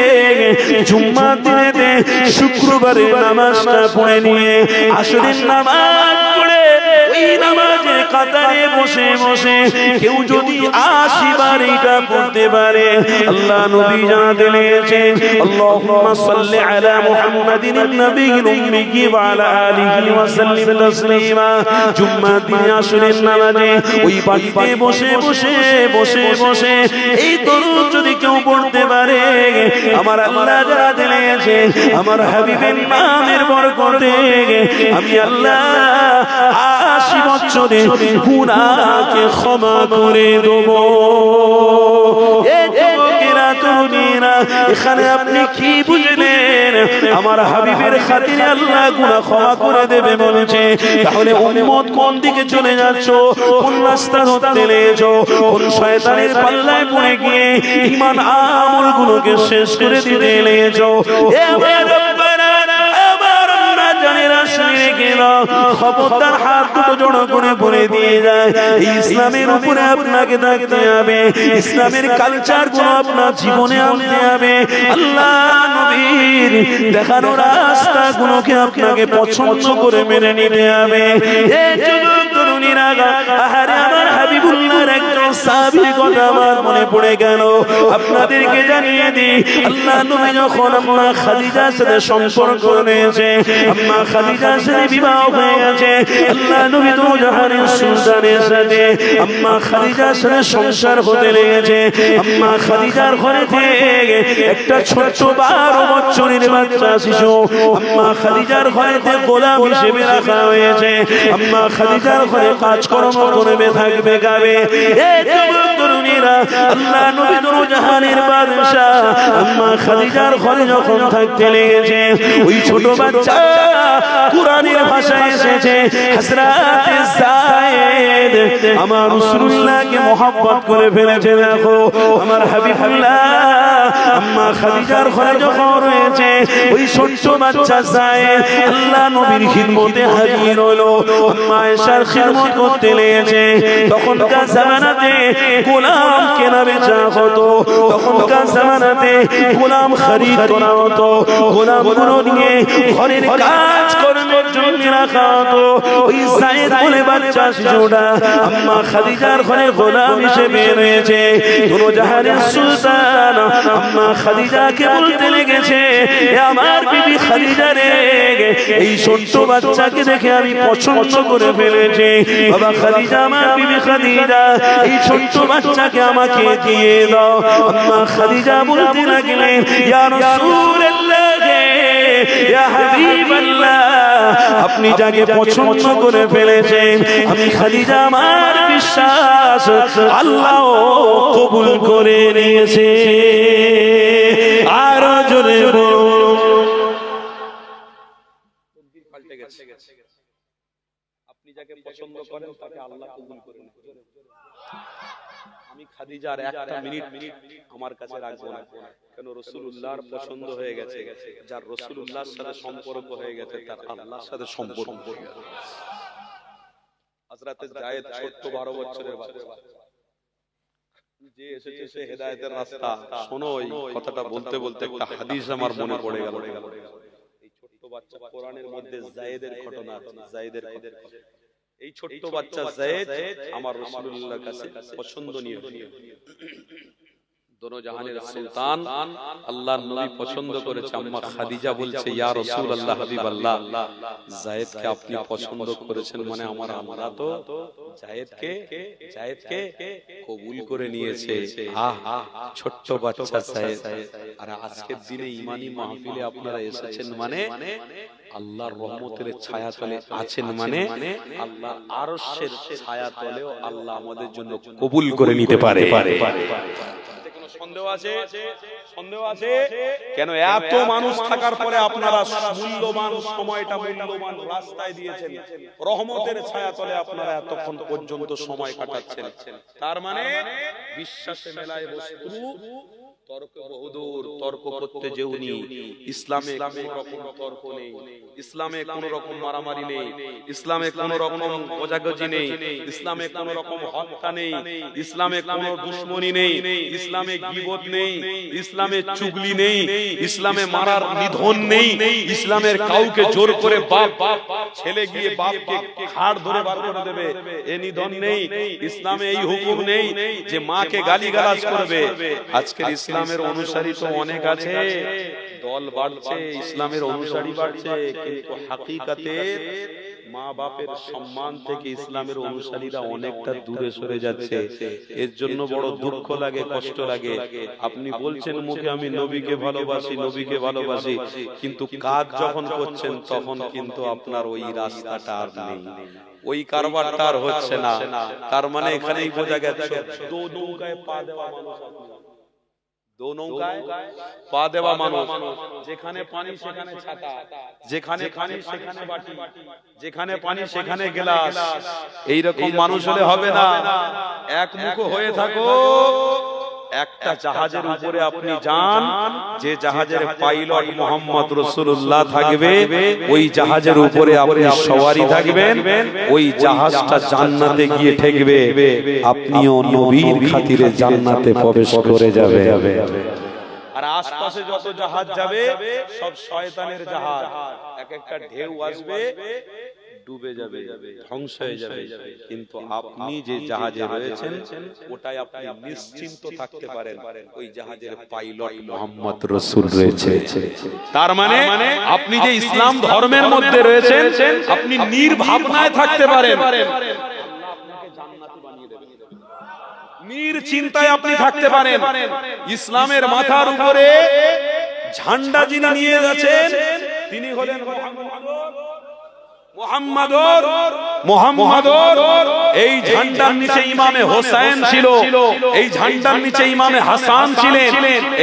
জুম্মার দিনেতে শুক্রবারে নামাজটা পড়ে নিয়ে আসরের নামাজ পড়ে ওই নামাজের কাতারে বসে বসে কেউ যদি 80 বার এটা পড়তে পারে, আল্লাহ নবী জানাতে লেগেছেন, আল্লাহুম্মা সাল্লি আলা মুহাম্মাদিন নবিয়্যিল উম্মি ওয়া আলা আলিহি ওয়া সাল্লিম তাসলিমা। জুম্মার দিনে আসরের নামাজে ওই বাড়িতে বসে বসে বসে বসে এই দরুদ যদি কেউ পড়তে পারে, আমার আল্লাহ জানাতে লেগেছেন, আমার হাবিবের নামের বরকতে আমি আল্লাহ 80 বছরের গুনাহকে ক্ষমা করে দেব। এই যুবকেরা তরুণীরা, এখানে আপনি কি বুঝলেন? বলছেন আমার হাবিবের খাতিরে আল্লাহ গুনাহ ক্ষমা করে দেবে বলছে। তাহলে উম্মত কোন দিকে চলে যাচ্ছ, কোন রাস্তা ধরতে লেছো, কোন শয়তানের পাল্লায় পড়ে গিয়ে ঈমান আমলগুলোকে শেষ করে দিতে লেছো। এ আমার রব্বানা, আমার আল্লাহ জানেরা শুনে গেল, খবরদার হাত দুটো জড়ো করে পড়ে দিয়ে যায়। ইসলামের উপরে আপনাকে থাকতে হবে, ইসলামের কালচার গুলো আপনার জীবনে আনতে হবে, আল্লাহ নবীর দেখানো রাস্তাগুলোকে আপনাকে পছন্দ করে মেনে নিতে হবে। এই যুবক তরুণীরা, আহারে আমার হাবিবুল্লাহর একজন সাহাবীর কথা আমার মনে পড়ে গেল, আপনাদেরকে জানিয়ে দিই। আল্লাহ নবী যখন আম্মা খাদিজার সাথে সম্পর্ক করেছে, আম্মা খাদিজার সাথে বিবাহ হয়ে গেছে, আল্লাহ নবী দু জাহানের সুলতানের সাথে আম্মা খাদিজার সাথে সংসার হতে লেগেছে। আম্মা খাদিজার ঘরে থেকে একটা ছোট্ট 12 বছরের বাচ্চা শিশু আম্মা খাদিজার ঘরেতে গোলাম হিসেবে রাখা হয়েছে। আম্মা খাদিজার ঘরে কাজকর্ম করবে, থাকবে, খাবে। এই যুবক তরুণীরা, আল্লাহ নবী দু জাহানের বাদশা আম্মা খাদিজার ঘরে যখন থাকতে লেগেছে, ওই ছোট বাচ্চা কুরআনের ভাষায় এসেছে হযরত যায়েদ আমার রাসূলুল্লাহকে মহব্বত করে ফেলেছে। দেখো আমার হাবিবুল্লাহ আম্মা খাদিজার ঘরে যখন রয়েছে, ওই ছোট্ট বাচ্চা যায়েদ আল্লাহ নবীর খিদমতে হাজির হলো, আম্মা আয়েশার খিদমত করতে লেগেছে। তখনকার জামানাতে গোলাম কেনা বেচা হতো, তখনকার জামানাতে গোলাম খরিদ করা হতো, গোলামগুলো নিয়ে ঘরের কাজ করার জন্য রাখা হতো। ওই যায়েদ বলে বাচ্চা শিশুটা আম্মা খাদিজার ঘরে গোলাম হিসেবে রয়েছে। দুনো জাহানের সুলতান আম্মা খাদিজাকে বলতে লেগেছে, আমার বিবি খাদিজা রে, এই ছোট্ট বাচ্চাকে দেখে আমি পছন্দ করে ফেলেছি। বাবা খাদিজা, আমার বিবি খাদিজা, এই ছোট্ট বাচ্চাকে আমাকে দিয়ে দাও। আম্মা খাদিজা বলতে লাগলেন, ইয়া রাসূলুল্লাহ, ইয়া হাবিবাল্লাহ, আপনি যাকে পছন্দ করে ফেলেছেন, আমি খাদিজা আমার বিশ্বাস আল্লাহ কবুল করে নিয়েছে। আর জোরে পাল্টে গেছে, আপনি যাকে পছন্দ করেন তাকে আল্লাহ কবুল করে নিয়েছে। আমি খাদিজার একটা মিনিট আমার কাছে রাখবো না, কেন রাসূলুল্লাহর পছন্দ হয়ে গেছে। যার রাসূলুল্লাহর সাথে সম্পর্ক হয়ে গেছে, তার আল্লাহর সাথে সম্পর্ক হয়ে গেছে। হযরত যায়েদ ছোট্ট 12 বছরের বাচ্চা, যে এসেছে সে হেদায়েতের রাস্তা। শোনো, এই কথাটা বলতে বলতে একটা হাদিস আমার মনে পড়ে গেল। এই ছোট্ট বাচ্চা, কোরআনের মধ্যে যায়েদের ঘটনা আছে, যায়েদের কথা। এই ছোট্ট বাচ্চা যায়েদ আমার রাসূলুল্লাহর কাছে পছন্দনীয়। দোনো জাহানের সুলতান আল্লাহর নবী পছন্দ করেছে। আম্মা খাদিজা বলছে, ইয়া রাসূলুল্লাহ, হাবিবাল্লাহ, যায়েদকে আপনি পছন্দ করেছেন মানে আমার আল্লাহ তো যায়েদকে কবুল করে নিয়েছে। ছোট্ট বাচ্চা যায়েদ। আর আজকের দিনে ঈমানি মাহফিলে আপনারা এসেছেন মানে আল্লাহর রহমতের ছায়া তলে আছেন, মানে আল্লাহর আরশের ছায়া তলেও আল্লাহ আমাদের জন্য কবুল করে নিতে পারে। সন্দেহ আছে? সন্দেহ আছে কেন? এত মানুষ থাকার পরে আপনারা মূল্যবান সময়টা, মূল্যবান রাস্তায় দিয়েছেন, রহমতের ছায়া তলে আপনারা এতক্ষণ পর্যন্ত সময় কাটাচ্ছেন। তার মানে বিশ্বাসে মেলায় বস্তু, তর্ক বহুদূর, তর্ক করতে যেওনি। ইসলামে কোনো রকম তর্ক নেই, ইসলামে কোনো রকম মারামারি নেই, ইসলামে কোনো রকম গোজাগজি নেই, ইসলামে কোনো রকম হত্যা নেই, ইসলামে কোনো দুশমনি নেই, ইসলামে গীবত নেই, ইসলামে চুগলি নেই, ইসলামে মারার নিধন নেই, ইসলামের কাউকে জোর করে বাপ ছেলে গিয়ে বাপকে ঘাড় ধরে বার করে দেবে এ নিধন নেই। ইসলামে এই হুকুম নেই যে মাকে গালিগালাজ করবে। আজকের ইসলামের অনুসারী তো অনেক আছে, দল বাড়ছে, ইসলামের অনুসারী বাড়ছে, কিন্তু হাকিকাতে মা বাপের সম্মান থেকে ইসলামের অনুসারীরা অনেকটা দূরে সরে যাচ্ছে। এর জন্য বড় দুঃখ লাগে, কষ্ট লাগে। আপনি বলছেন মুখে আমি নবীকে ভালোবাসি, নবীকে ভালোবাসি, কিন্তু কাজ যখন করছেন তখন কিন্তু আপনার ওই রাস্তাটা আর নেই, ওই কারবারটা আর হচ্ছে না। তার মানে এখানেই বোঝা গেছে দো নৌকায় পা দেওয়া মানুষ, দো নৌকায় পা দেওয়া মানুষ, যেখানে পানি সেখানে ছাতা, যেখানে পানি সেখানে বাটি, যেখানে পানি সেখানে গ্লাস। এইরকম মানুষ হলে হবে না। এক মুখ হয়ে থাকো। একটা জাহাজের উপরে আপনি যান, যে জাহাজের পাইলট মোহাম্মদ রাসূলুল্লাহ থাকবে, ওই জাহাজের উপরে আপনি সওয়ারি থাকবেন, ওই জাহাজটা জান্নাতে গিয়ে ঠেকবে, আপনিও নবীর খাতিরে জান্নাতে প্রবেশ করে যাবে। আর আশপাশে যত জাহাজ যাবে সব শয়তানের জাহাজ, এক একটা ঢেউ আসবে, ডুবে যাবে, ধ্বংস হয়ে যাবে। কিন্তু আপনি যে জাহাজে রয়েছেন ওটাই আপনি নিশ্চিন্ত থাকতে পারেন, ওই জাহাজের পাইলট মোহাম্মদ রাসূল রয়েছে। তার মানে আপনি যে ইসলাম ধর্মের মধ্যে রয়েছেন, আপনি নির্ভাবনায় থাকতে পারেন, নির্চিন্তায় আপনি থাকতে পারেন। ইসলামের মাথার উপরে ঝান্ডা যিনি নিয়ে যাচ্ছেন তিনি হলেন মুহাম্মাদুর। এই ঝান্ডার নিচে ইমামে হোসেন ছিল, এই ঝান্ডার নিচে ইমামে হাসান ছিলেন,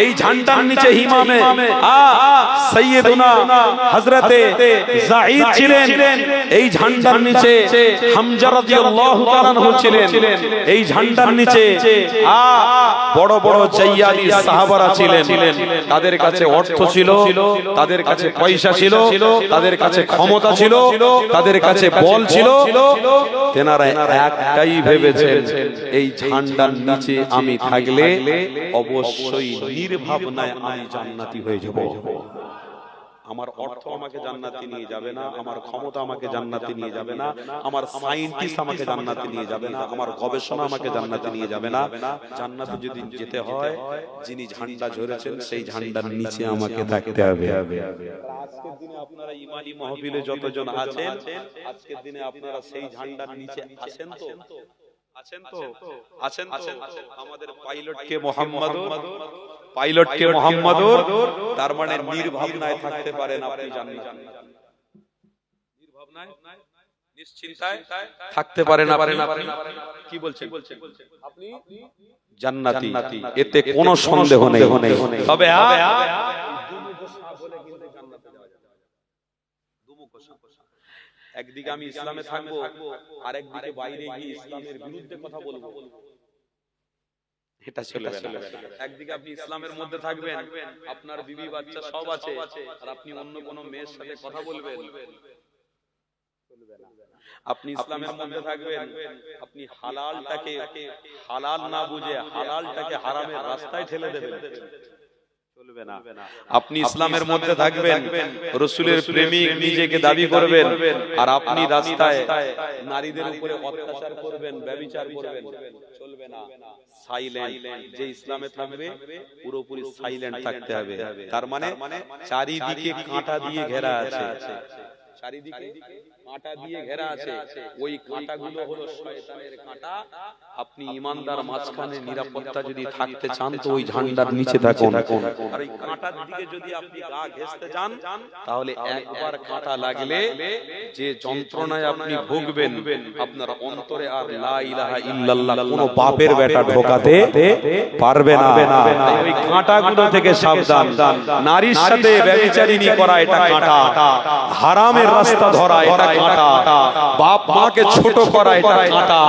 এই ঝান্ডার নিচে ইমামে সাইয়্যিদুনা হযরতে যায়েদ ছিলেন, এই ঝান্ডার নিচে হামজা রাদিয়াল্লাহু তাআলা আনহু ছিলেন, এই ঝান্ডার নিচে বড় বড় জাইয়াদি সাহাবারা ছিলেন। তাদের কাছে অর্থ ছিল, তাদের কাছে পয়সা ছিল, তাদের কাছে ক্ষমতা ছিল, তাদের কাছে বল ছিল। তেনারা একটাই ভেবেছেন, এই ঝান্ডার নিচে আমি থাকলে অবশ্যই নির্ভাবনায় আমি জান্নাতি হয়ে যাব। আমার অর্থ আমাকে জান্নাতে নিয়ে যাবে না, আমার ক্ষমতা আমাকে জান্নাতে নিয়ে যাবে না, আমার সায়েন্টিস্ট আমাকে জান্নাতে নিয়ে যাবে না, আমার গবেষণা আমাকে জান্নাতে নিয়ে যাবে না। জান্নাতে যদি যেতে হয়, যিনি ঝান্ডা ঝরেছেন সেই ঝান্ডার নিচে আমাকে থাকতে হবে। আজকের দিনে আপনারা ইমানি মাহফিলে যতজন আছেন, আজকের দিনে আপনারা সেই ঝান্ডার নিচে আছেন তো? আছেন তো? আছেন তো? আমাদের পাইলটকে মুহাম্মাদুর, পাইলটকে মুহাম্মাদুর। তার মানে নির্ভাবনায় থাকতে পারেন আপনি জান্নাতে, নির্ভাবনায় নিশ্চিন্তায় থাকতে পারেন আপনি। কি বলছেন? আপনি জান্নাতি, এতে কোনো সন্দেহ নেই। তবে একদিকে আমি ইসলামে থাকবো, আর একদিকে বাইরে গিয়ে ইসলামের বিরুদ্ধে কথা বলবো, এটা চলবে না। একদিকে আপনি ইসলামের মধ্যে থাকবেন, আপনার বিবি বাচ্চা সব আছে, আর আপনি অন্য কোনো মেয়ের সাথে কথা বলবেন, চলবে না। আপনি ইসলামের মধ্যে থাকবেন, আপনি হালালটাকে হালাল না বুঝে হালালটাকে হারামের রাস্তায় ঠেলে দেবেন, চলবে না। আপনি ইসলামের মধ্যে থাকবেন, রাসূলের প্রেমিক নিজেকে দাবি করবেন, আর আপনি রাস্তায় নারীদের উপরে অত্যাচার করবেন, ব্যভিচার করবেন, চলবে না। সাইলেন্ট, যে ইসলামে থাকবে পুরোপুরি সাইলেন্ট থাকতে হবে। তার মানে চারিদিকে কাঁটা দিয়ে ঘেরা আছে, চারিদিকে কাঁটা দিয়ে ঘেরা আছে, ওই কাঁটাগুলো হলো শয়তানের কাঁটা। আপনি ইমানদার মাঝখানে নিরাপত্তা যদি থাকতে চান তো ওই ঝান্ডার নিচে থাকুন। আর ওই কাঁটার দিকে যদি আপনি গা ঘেঁষতে চান, তাহলে একবার কাঁটা লাগলে যে যন্ত্রণায় আপনি ভুগবেন, আপনার অন্তরে আর লা ইলাহা ইল্লাল্লাহ কোন বাপের বেটা ঢোকাতে পারবে না। ওই কাঁটাগুলো থেকে সাবধান। নারীর সাথে ব্যভিচারিণী করা এটা কাঁটা, হারামের রাস্তা ধরা এটা কাঁটা, বাপ মাকে ছোট করা এটা কাঁটা,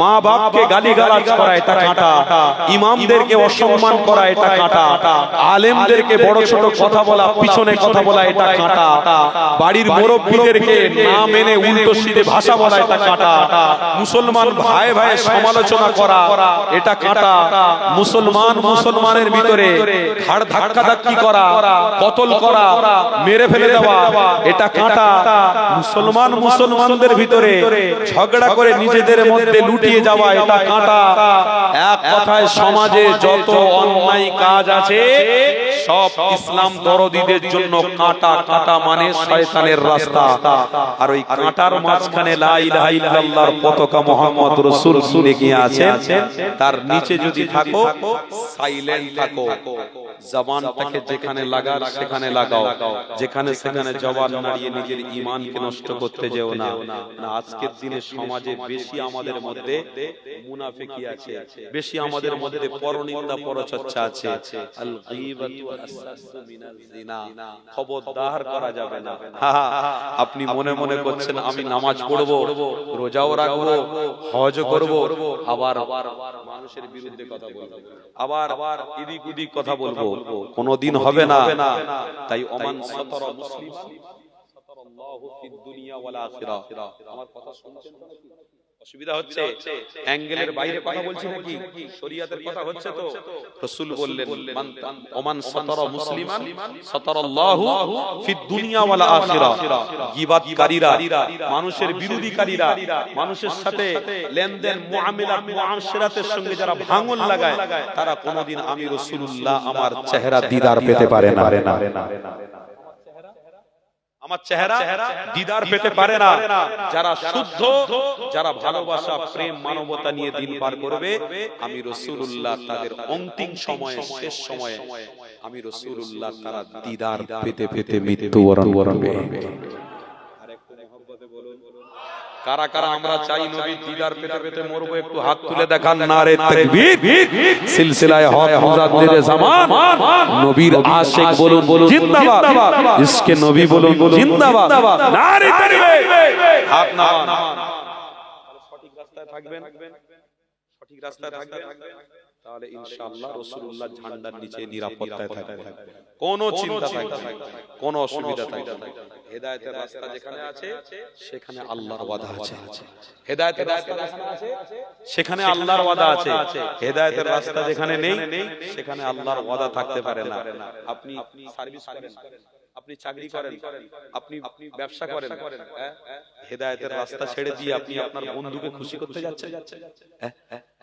মা বাপকে গালিগালাজ করা এটা কাঁটা, ইমামদেরকে অসম্মান করা এটা কাঁটা, আলেমদেরকে বড় ছোট কথা বলা, পিছনে কথা বলা এটা কাঁটা, বাড়ির মুরব্বিদেরকে না মেনে উল্টো সিধে ভাষা বলা এটা কাঁটা, মুসলমান ভাই ভাই সমালোচনা করা এটা কাঁটা, মুসলমানের ভিতরে ঘাড় ধাক্কা ধাক্কি করা, কতল করা, মেরে ফেলে দেওয়া এটা কাঁটা, মুসলমানদের ভিতরে ঝগড়া করে নিজেদের মধ্যে লুটিয়ে যাওয়া এটা কাঁটা। এক কথায় সমাজে যত অন্যায় কাজ আছে সব ইসলাম দরদীদের জন্য কাঁটা। কাঁটা মানে শয়তানের রাস্তা, আর ওই কাঁটার মাঝখানে লা ইলাহা ইল্লাল্লাহর পতাকা মুহাম্মদ রাসূল লেগে আছে। তার নিচে যদি থাকো সাইলেন্ট থাকো, জবানটাকে যেখানে লাগার সেখানে লাগাও, যেখানে সেখানে জবান নাড়িয়ে নিজের ঈমানকে নষ্ট করতে যেও না। আজকের দিনে সমাজে বেশি আমাদের মধ্যে মুনাফিকি আছে, বেশি আমাদের মধ্যে পরনিন্দা পরচর্চা আছে। আল গীবাতু আসসাসু মিনাজ জিনা, খবরদার করা যাবে না। আপনি মনে মনে করছেন আমি নামাজ পড়বো, রোজাও রাখবো, হজ করবো, আবার মানুষের বিরুদ্ধে কথা বলবো, আবার এদিক ওদিক কথা বলবো, কোনদিন হবে না। তাই ওমান সাতারা মুসলিমান সাতারাল্লাহু ফিদ দুনিয়া ওয়াল আখিরা। আমার কথা শুনছেন তো নাকি? অসুবিধা হচ্ছে? অ্যাঙ্গেলের বাইরে কথা বলছি নাকি? শরীয়তের কথা হচ্ছে তো? রাসূল বললেন ওমান সাতারা মুসলিমান সাতারাল্লাহু ফিদ দুনিয়া ওয়াল আখিরা। গীবাতকারীরা, মানুষের বিরোধীকারীরা, মানুষের সাথে লেনদেন মুআমালাত মুআশরাতের সঙ্গে যারা ভাঙন লাগায়, তারা কোনদিন আমি রাসূলুল্লাহ আমার চেহারা দিদার পেতে পারে না, আমার চেহারা দিদার পেতে পারে না। যারা শুদ্ধ, যারা ভালোবাসা, প্রেম, মানবতা নিয়ে দিন পার করবে, আমি রাসূলুল্লাহ তাদের অন্তিম সময়ে, শেষ সময়ে আমি রাসূলুল্লাহ তারা দিদার পেতে পেতে মৃত্যুবরণ করবে। কারা কারা আমরা চাই নবীর দিদার পেতে পেতে মরবো? একটু হাত তুলে দেখান। নারে তাকবীর। সিলসিলায়ে হক মুজাদ্দিদে জামান নবীর আশিক বলুন জিন্দাবাদ, ইশকে নবী বলুন জিন্দাবাদ। নারে তাকবীর। হাত নামান। সঠিক রাস্তায় থাকবেন, সঠিক রাস্তায় থাকবেন, তাহলে ইনশাআল্লাহ রাসূলুল্লাহ ঝান্ডার নিচে নিরাপত্তায় থাকবে, কোনো চিন্তা থাকবে না, কোনো অসুবিধা থাকবে না। হেদায়েতের রাস্তা যেখানে আছে সেখানে আল্লাহর ওয়াদা আছে। হেদায়েতের রাস্তা যেখানে আছে সেখানে আল্লাহর ওয়াদা আছে। হেদায়েতের রাস্তা যেখানে নেই সেখানে আল্লাহর ওয়াদা থাকতে পারে না। আপনি সার্ভিস করেন, আপনি চাকরি করেন, আপনি ব্যবসা করেন, হেদায়েতের রাস্তা ছেড়ে দিয়ে আপনি আপনার বন্ধুকে খুশি করতে যাচ্ছেন।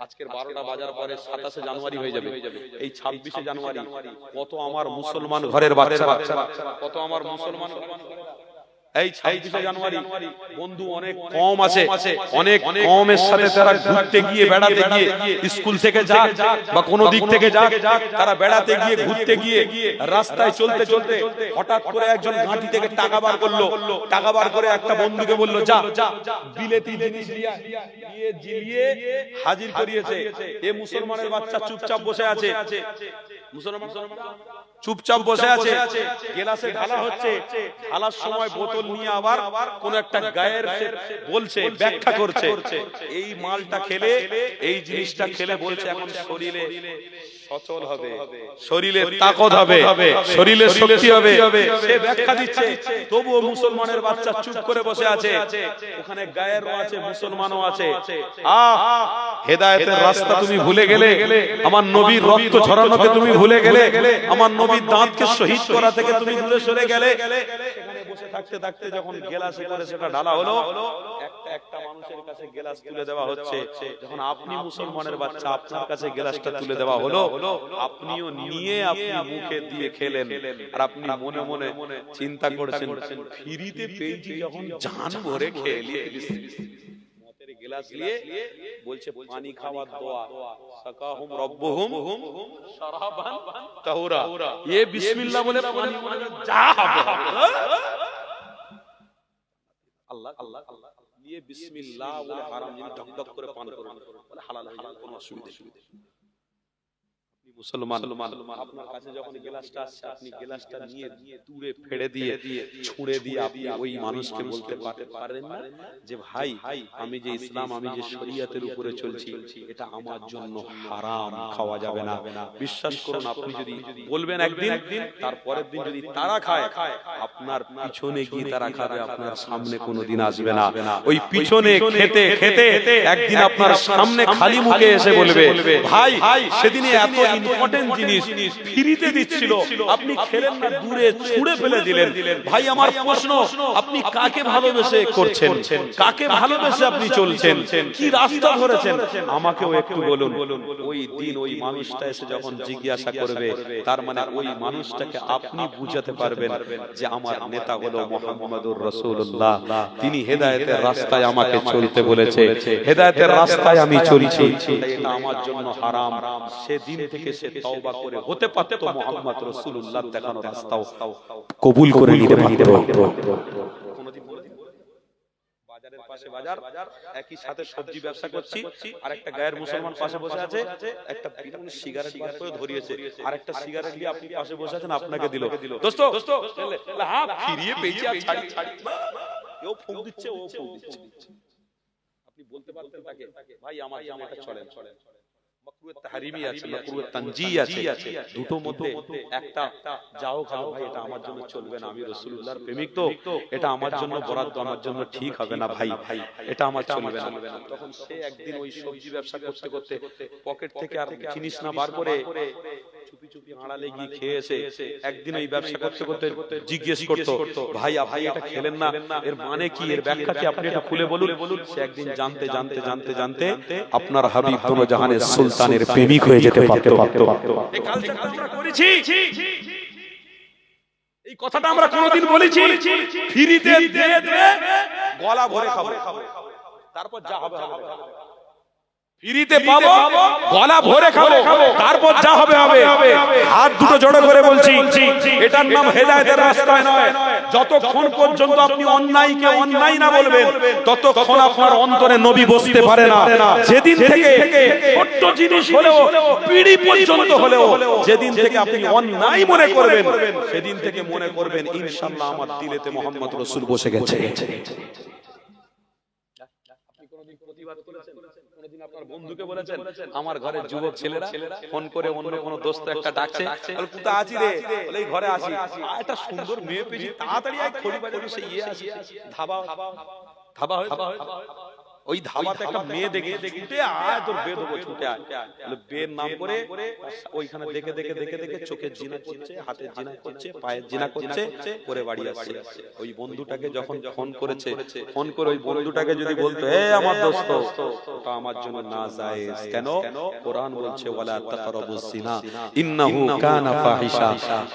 আজকের 12টা বাজার পরে 27শে জানুয়ারি হয়ে যাবে। এই 26শে জানুয়ারি কত আমার মুসলমান ঘরের বাচ্চারা, কত আমার মুসলমান, এই 26শে জানুয়ারি বন্ধু অনেক কম আছে, অনেক কমের সাথে তারা ঘুরতে গিয়ে, বেড়াতে গিয়ে, স্কুল থেকে যাক বা কোনো দিক থেকে যাক, তারা বেড়াতে গিয়ে, ঘুরতে গিয়ে রাস্তায় চলতে চলতে হঠাৎ করে একজন গাঁটি থেকে টাকা বার করলো। টাকা বার করে একটা বন্ধুকে বললো যা বিলেতি জিনিস নিয়ে জিলিয়ে হাজির করিয়েছে। এ মুসলমানের বাচ্চা চুপচাপ বসে আছে, মুসলমান চুপচাপ বসে আছে, গেলাসে ঢালা হচ্ছে, ঢালার সময় বোতল নিয়ে আবার কোন একটা গায়ের বলছে, ব্যাখ্যা করছে, এই মালটা খেলে, এই জিনিসটা খেলে বলছে এখন শরীরে সচল হবে, শরীরে তাকত হবে, শরীরে শক্তি হবে, সে ব্যাখ্যা দিচ্ছে। তবুও মুসলমানের বাচ্চা চুপ করে বসে আছে, ওখানে গায়েরও আছে, মুসলমানও আছে। হেদায়েতের রাস্তা তুমি ভুলে গেলে, আমার নবীর রক্ত ঝরানোকে তুমি ভুলে গেলে, আমার নবীর দাঁতকে শহীদ করা থেকে তুমি দূরে সরে গেলে। সেখানে বসে থাকতে থাকতে যখন গেলাসে করে সেটা ঢালা হলো, একটা একটা মানুষের কাছে গেলাস তুলে দেওয়া হচ্ছে। যখন আপনি মুসলমানের বাচ্চা, আপনার কাছে গেলাসটা তুলে দেওয়া হলো, আপনিও নিয়ে আপনি মুখে দিয়ে খেলেন, আর আপনি মনে মনে চিন্তা করেছেন ফ্রিতে পেয়েছি যখন জান ভরে খেয়ে নিয়ে মতের গেলাস নিয়ে বলছে পানি খাওয়ার দোয়া, সাকাহুম রব্বুহুম শারাবান তাহুরা। এ বিসমিল্লাহ বলে পানি বলে যা হবে আল্লাহ আল্লাহ নিয়ে বিসমিল্লাহ বলে হারাম জিনিস ঢক ঢক করে পান করুন, বলে হালাল হয়ে যাবে, কোনো অসুবিধা নেই। মুসলমান আপনার কাছে যখন গ্লাসটা আসছে, আপনি গ্লাসটা নিয়ে দূরে ফেলে দিয়ে, ছুঁড়ে দিয়ে আপনি ওই মানুষকে বলতে পারেন না যে ভাই আমি যে ইসলাম, আমি যে শরীয়তের উপরে চলছি, এটা আমার জন্য হারাম, খাওয়া যাবে না। বিশ্বাস করুন, আপনি যদি বলবেন একদিন, তারপরের দিন যদি তারা খায়, আপনার পিছনে গিয়ে তারা খাবে, আপনার সামনে কোনোদিন আসবে না। ওই পিছনে খেতে খেতে একদিন আপনার সামনে খালি মুখে এসে বলবে ভাই সেদিনে এত ইম্পর্টেন্ট জিনিস ফ্রিতে দিচ্ছিল, আপনি খেলেন না, দূরে ছুঁড়ে ফেলে দিলেন। ভাই আমার প্রশ্ন, আপনি কাকে ভালোবেসে করছেন, কাকে ভালোবেসে আপনি চলছেন, কি রাস্তা ধরেছেন, আমাকেও একটু বলুন। ওই দিন ওই মানুষটা এসে যখন জিজ্ঞাসা করবে, তার মানে ওই মানুষটাকে আপনি বুঝাতে পারবেন যে আমার নেতা হলো মুহাম্মদুর রাসূলুল্লাহ, তিনি হেদায়েতের রাস্তায় আমাকে চলতে বলেছে, হেদায়েতের রাস্তায় আমি চলছি, এটা আমার জন্য হারাম। সেদিন থেকে সে তওবা করে হতে পারত মুহাম্মদ রাসূলুল্লাহ দেখানো রাস্তাও কবুল করে নিতে পারত। কোনদিন বাজারের পাশে বাজার, একই সাথে সবজি ব্যবসা করছি, আর একটা গায়ের মুসলমান পাশে বসে আছে, একটা সিগারেট বার করে ধরিয়েছে, আর একটা সিগারেট নিয়ে আপনি পাশে বসে আছেন, আপনাকে দিল, দোস্ত হ্যাঁ ফিরিয়ে পেয়েছি আর ছাড়ি ছাড়ি, ও ফুঁক দিচ্ছে, ও ফুঁক দিচ্ছে। আপনি বলতে পারতেন তাকে, ভাই আমার জন্য এটা চলেন, মাকরুহে তাহরিমি আছে, মাকরুহে তানজিহি আছে, দুটো মধ্যে একটা যাও খাও ভাই, এটা আমার জন্য চলবে না, আমি রাসূলুল্লাহর প্রেমিক, তো এটা আমার জন্য বরাদ্দ, আমার জন্য ঠিক হবে না ভাই, এটা আমার চলবে না। তখন সে একদিন ওই সবজি ব্যবসা করতে করতে পকেট থেকে আর জিনিস না বার করে চুপি চুপি আড়ালে গিয়ে খেয়েছে। একদিন ওই ব্যবসা করতে করতে জিজ্ঞেস করতো, ভাই আপনি এটা খেলেন না, এর মানে কি, এর ব্যাখ্যা কি, আপনি এটা খুলে বলুন। সে একদিন জানতে জানতে জানতে জানতে আপনার হাবিব দোনো জাহানের সুলতানের প্রেমিক হয়ে যেতে পারত। এই কালচারটা আমরা করেছি, এই কথাটা আমরা কোনদিন বলেছি? ফ্রিতে দিয়ে দিয়ে গলা ভরে খাবো, তারপর যা হবে হবে, ফ্রিতে পাবো গলা ভরে খাবো, তারপর যা হবে হবে। হাত দুটো জড়ো করে বলছি, এটার নাম হেদায়েতের রাস্তায় নয়। যতক্ষণ পর্যন্ত আপনি অন্যায়কে অন্যায় না বলবেন, ততক্ষণ আপনার অন্তরে নবী বসতে পারে না। যেদিন থেকে ছোট্ট জিনিস হলেও, পিঁড়ি পর্যন্ত হলেও, যেদিন থেকে আপনি অন্যায় মনে করবেন, সেদিন থেকে মনে করবেন ইনশাআল্লাহ আমার দিলেতে মুহাম্মদ রাসূল বসে গেছে। আপনি কোনদিন প্রতিবাদ করেছেন? কোনদিন আপনার বন্ধুকে বলেছেন, আমার ঘরের যুবক ছেলেরা ফোন করে অন্য কোন দোস্ত একটা ডাকছে, বলে কোথা আছি রে, বলে এই ঘরে আছি, একটা সুন্দর মেয়ে পেয়েছি, তাড়াতাড়ি আয়, খড়ি বাজারে সে ইয়ে আসি, ধাবা ধাবা হয়ে ওই ধাবাতে একটা মেয়ে দেখে, ছুটে আয়, তোর বে দেবো, ছুটে আয়, বলে বের নাম করে ওইখানে দেখে দেখে দেখে দেখে চোখের জিনা করছে, হাতের জিনা করছে, পায়ের জিনা করছে, করে বাড়ি আসছে। ওই বন্ধুটাকে যখন ফোন করেছে, ফোন করে ওই বন্ধুটাকে যদি বলতো, হে আমার দোস্ত, ওটা আমার জন্য নাজায়েজ। কেন? কোরআন বলছে ওয়ালা তাকরাবুজ জিনা ইন্নাহু কানা ফাহিশা,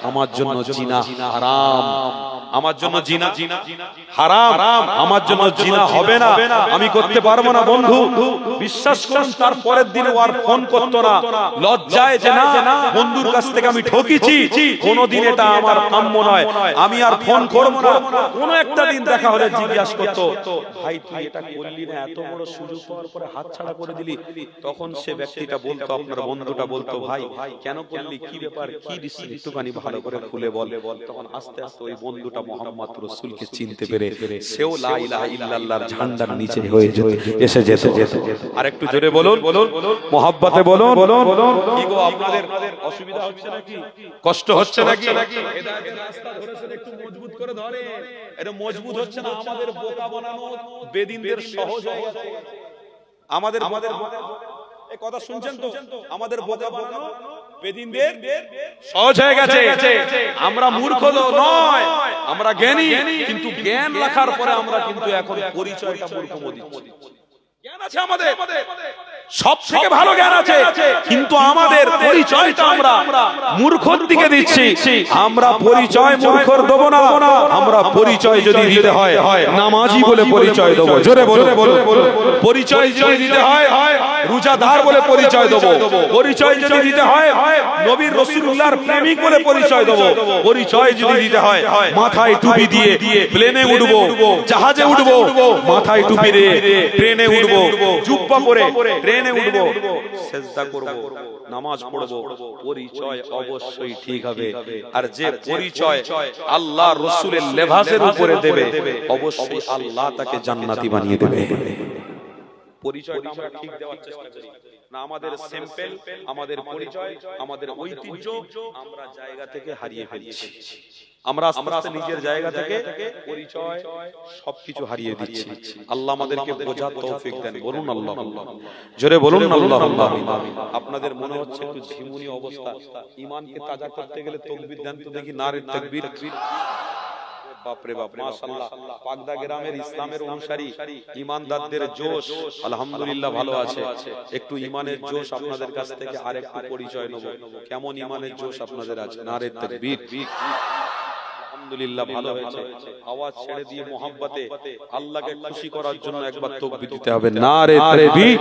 আমার জন্য জিনা হারাম, আমার জন্য জিনা হারাম, আমার জন্য জিনা হবে না, আমি করতে পারবো না। বন্ধু বিশ্বাস করুন, তার পরের দিন ও আর ফোন করতো না, লজ্জায় যে না বন্ধুর কাছ থেকে আমি ঠকেছি, কোনদিন এটা আমার কাম্য নয়, আমি আর ফোন করবো না। কোন একটা দিন দেখা হলে জিজ্ঞাসা করতো, ভাই তুই এটা করলি না, এত বড় সুযোগ পাওয়ার পরে হাত ছাড়া করে দিলি। তখন সে ব্যক্তিটা বলতো, আপনার বন্ধুটা বলতো, ভাই কেন করলি, কি ব্যাপার, কি দিচ্ছিস, একটুখানি ভালো করে খুলে বল। তখন আস্তে আস্তে ওই বন্ধুটা মুহাম্মদ রাসূলকে চিনতে পেরে সেও লা ইলাহা ইল্লাল্লাহর ঝান্ডার নিচে হয়ে এসে যেত। আর একটু জোরে বলুন, মোহাব্বতে বলুন। কি গো আপনাদের অসুবিধা হচ্ছে নাকি, কষ্ট হচ্ছে নাকি? হেদায়েতের রাস্তা ধরেছেন, একটু মজবুত করে ধরে, এটা মজবুত হচ্ছে না। আমাদের বোকা বানানো বেদিনদের সহজ হয়ে গেছে। আমাদের এই কথা শুনছেন তো, আমাদের বোকা বানানো বেদিনদের সহজ হয়ে গেছে। আমরা মূর্খ নয়, আমরা জ্ঞানী, কিন্তু জ্ঞান রাখার পরে আমরা কিন্তু এখন পরিচয়টা মূর্খমো দিচ্ছি। জ্ঞান আছে আমাদের, সব থেকে ভালো জ্ঞান আছে, কিন্তু আমাদের পরিচয়টা আমরা মূর্খর দিকে দিচ্ছি। আমরা পরিচয় মূর্খর দেব না, আমরা পরিচয় যদি দিতে হয় নামাজি বলে পরিচয় দেব। জোরে বলো, পরিচয় যদি দিতে হয় রোজাদার বলে পরিচয় দেব, পরিচয় যদি দিতে হয় নবীর রাসূলুল্লাহর প্রেমিক বলে পরিচয় দেব, পরিচয় যদি দিতে হয় মাথায় টুপি দিয়ে প্লেনে উঠবো, জাহাজে উঠবো, মাথায় টুপি দিয়ে ট্রেনে উঠবো, জুব্বা পরে ট্রেনে উঠবো, সিজদা করব, নামাজ পড়বো, পরিচয় অবশ্যই ঠিক হবে। আর যে পরিচয় আল্লাহ রাসূলের লেবাসের উপরে দেবে, অবশ্যই আল্লাহ তাকে জান্নাতি বানিয়ে দেবে। পরিচয়টা আমরা ঠিক দেওয়ার চেষ্টা করি না, আমাদের স্যাম্পল, আমাদের পরিচয়, আমাদের ঐতিহ্য আমরা জায়গা থেকে হারিয়ে ফেলছি। আমরা আস্তে আস্তে নিজের জায়গা থেকে পরিচয় সবকিছু হারিয়ে দিচ্ছি। আল্লাহ আমাদেরকে বোঝার তৌফিক দেন। বলুন আল্লাহ, জোরে বলুন আল্লাহ। আপনাদের মনে হচ্ছে একটু ঝিমুনি অবস্থা, ঈমানকে তাজা করতে গেলে তাকবীর দেন তো দেখি, নারে তাকবীর। বাপরে বাপ, মাশাআল্লাহ, পাগদা গ্রামের ইসলামের অনুসারী ঈমানদারদের জোশ আলহামদুলিল্লাহ ভালো আছে। একটু ঈমানের জোশ আপনাদের কাছ থেকে আরেকটু পরিচয় নেব, কেমন ঈমানের জোশ আপনাদের আছে। নারে তাকবীর। আলহামদুলিল্লাহ ভালো হয়েছে। আওয়াজ ছেড়ে দিয়ে মোহাব্বতে আল্লাহকে খুশি করার জন্য একবার তাকবীর দিতে হবে। নারে তাকবীর।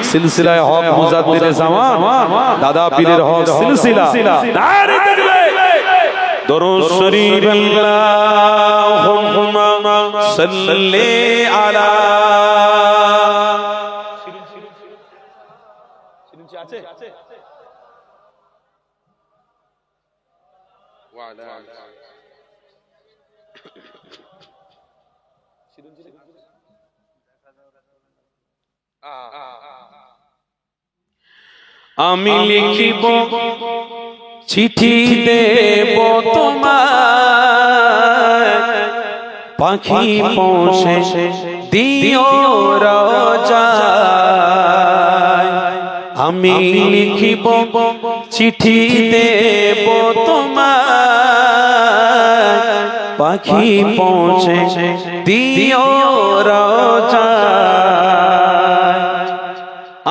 সিলসিলায়ে হক মুজাদ্দিদে জামান দাদা পীরের হক সিলসিলা। নারে তাকবীর। দরুদ শরীফ আল্লাহুম্মা সাল্লি আলা আছে আমি লিখিব চিঠি দেব তোমায় পাখি পৌঁছে দিও রোজায় আমি লিখিব চিঠি দেব তোমায় পাখি পৌঁছে দিও রোজায়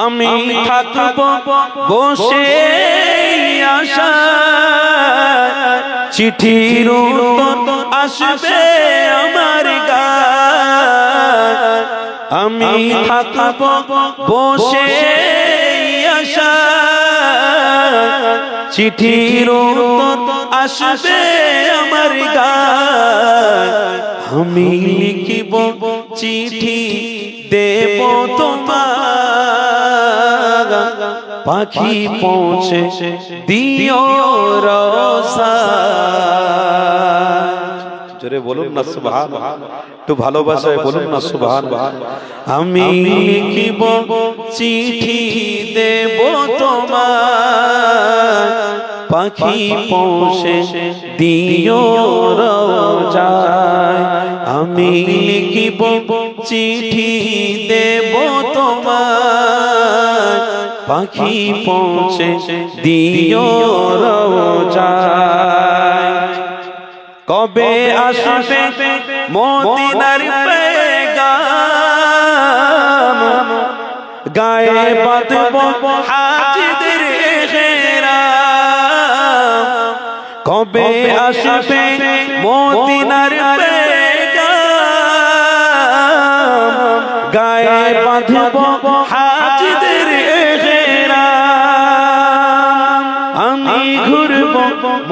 আমি থাকব বসে আশায় চিঠির উত্তর আসবে আমার গায় আমি থাকব বসে আশায় চিঠির উত্তর আসবে আমার গায় আমি লিখিব চিঠি দেব তোমার পাখি পৌঁছে দিও রোজায় জোরে বলুন না সুবহানাল্লাহ একটু ভালোবাসায় বলুন না সুবহানাল্লাহ আমি লিখিব চিঠি দেব তোমার পাখি পৌঁছে দিও রোজায় আমি লিখিব চিঠি দেব তোমার পাখি পৌঁছে দিও রোজায় কবে আসবে মদিনার পেগাম গায়ে বাঁধব হাজিদের ইহরাম কবে আসবে মদিনার পেগাম গায়ে বাঁধব হাজিদের ইহরাম আমি ঘুরব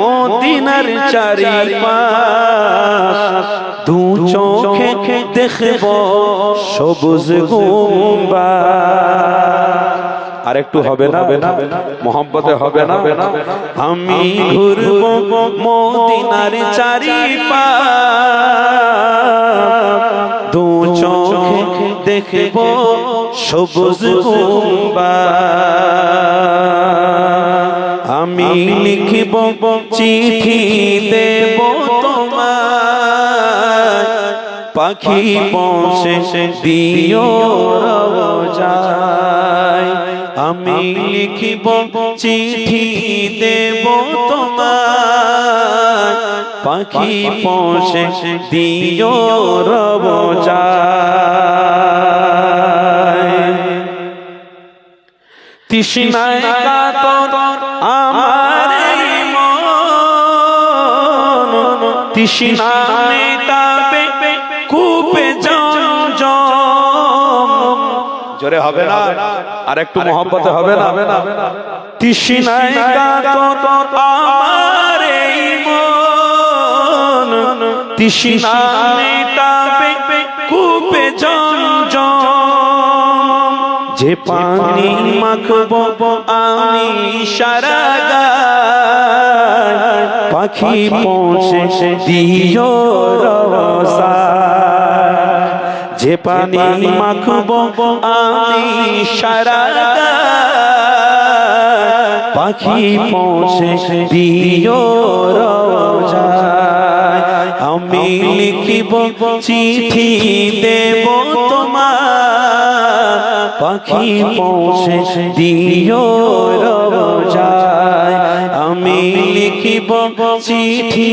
মদিনার চারিপাশ দু চোখে দেখব সবুজ গুম্বাদ আর একটু হবে না মোহাম্মতে হবে না আমি ঘুরব মদিনার চারিপাশ দু চোখে দেখব সবুজ গুম্বাদ আমি লিখিব চিঠি দেব তোমায় পাখি পৌঁছে দিও রোজায় আমি লিখিব চিঠি দেব তোমায় পাখি পৌঁছে দিও রোজায় তৃষ্ণায় কাতর আমার মন তৃষ্ণা মেটাবে কূপে জমজম জোরে হবে না আর একটু মহব্বতে হবে না তৃষ্ণায় কাতর আমার মন তৃষ্ণা মেটাবে কূপে জমজম যে পানি মাখব আমি সারা গায় পাখি পৌঁছে দিও রোজায় যে পানি মাখব আমি সারা গায় পাখি পৌঁছে দিও রোজায় আমি লিখিব চিঠি দেব তোমার পাখি পৌঁছে দিও রোজায় আমি লিখিব চিঠি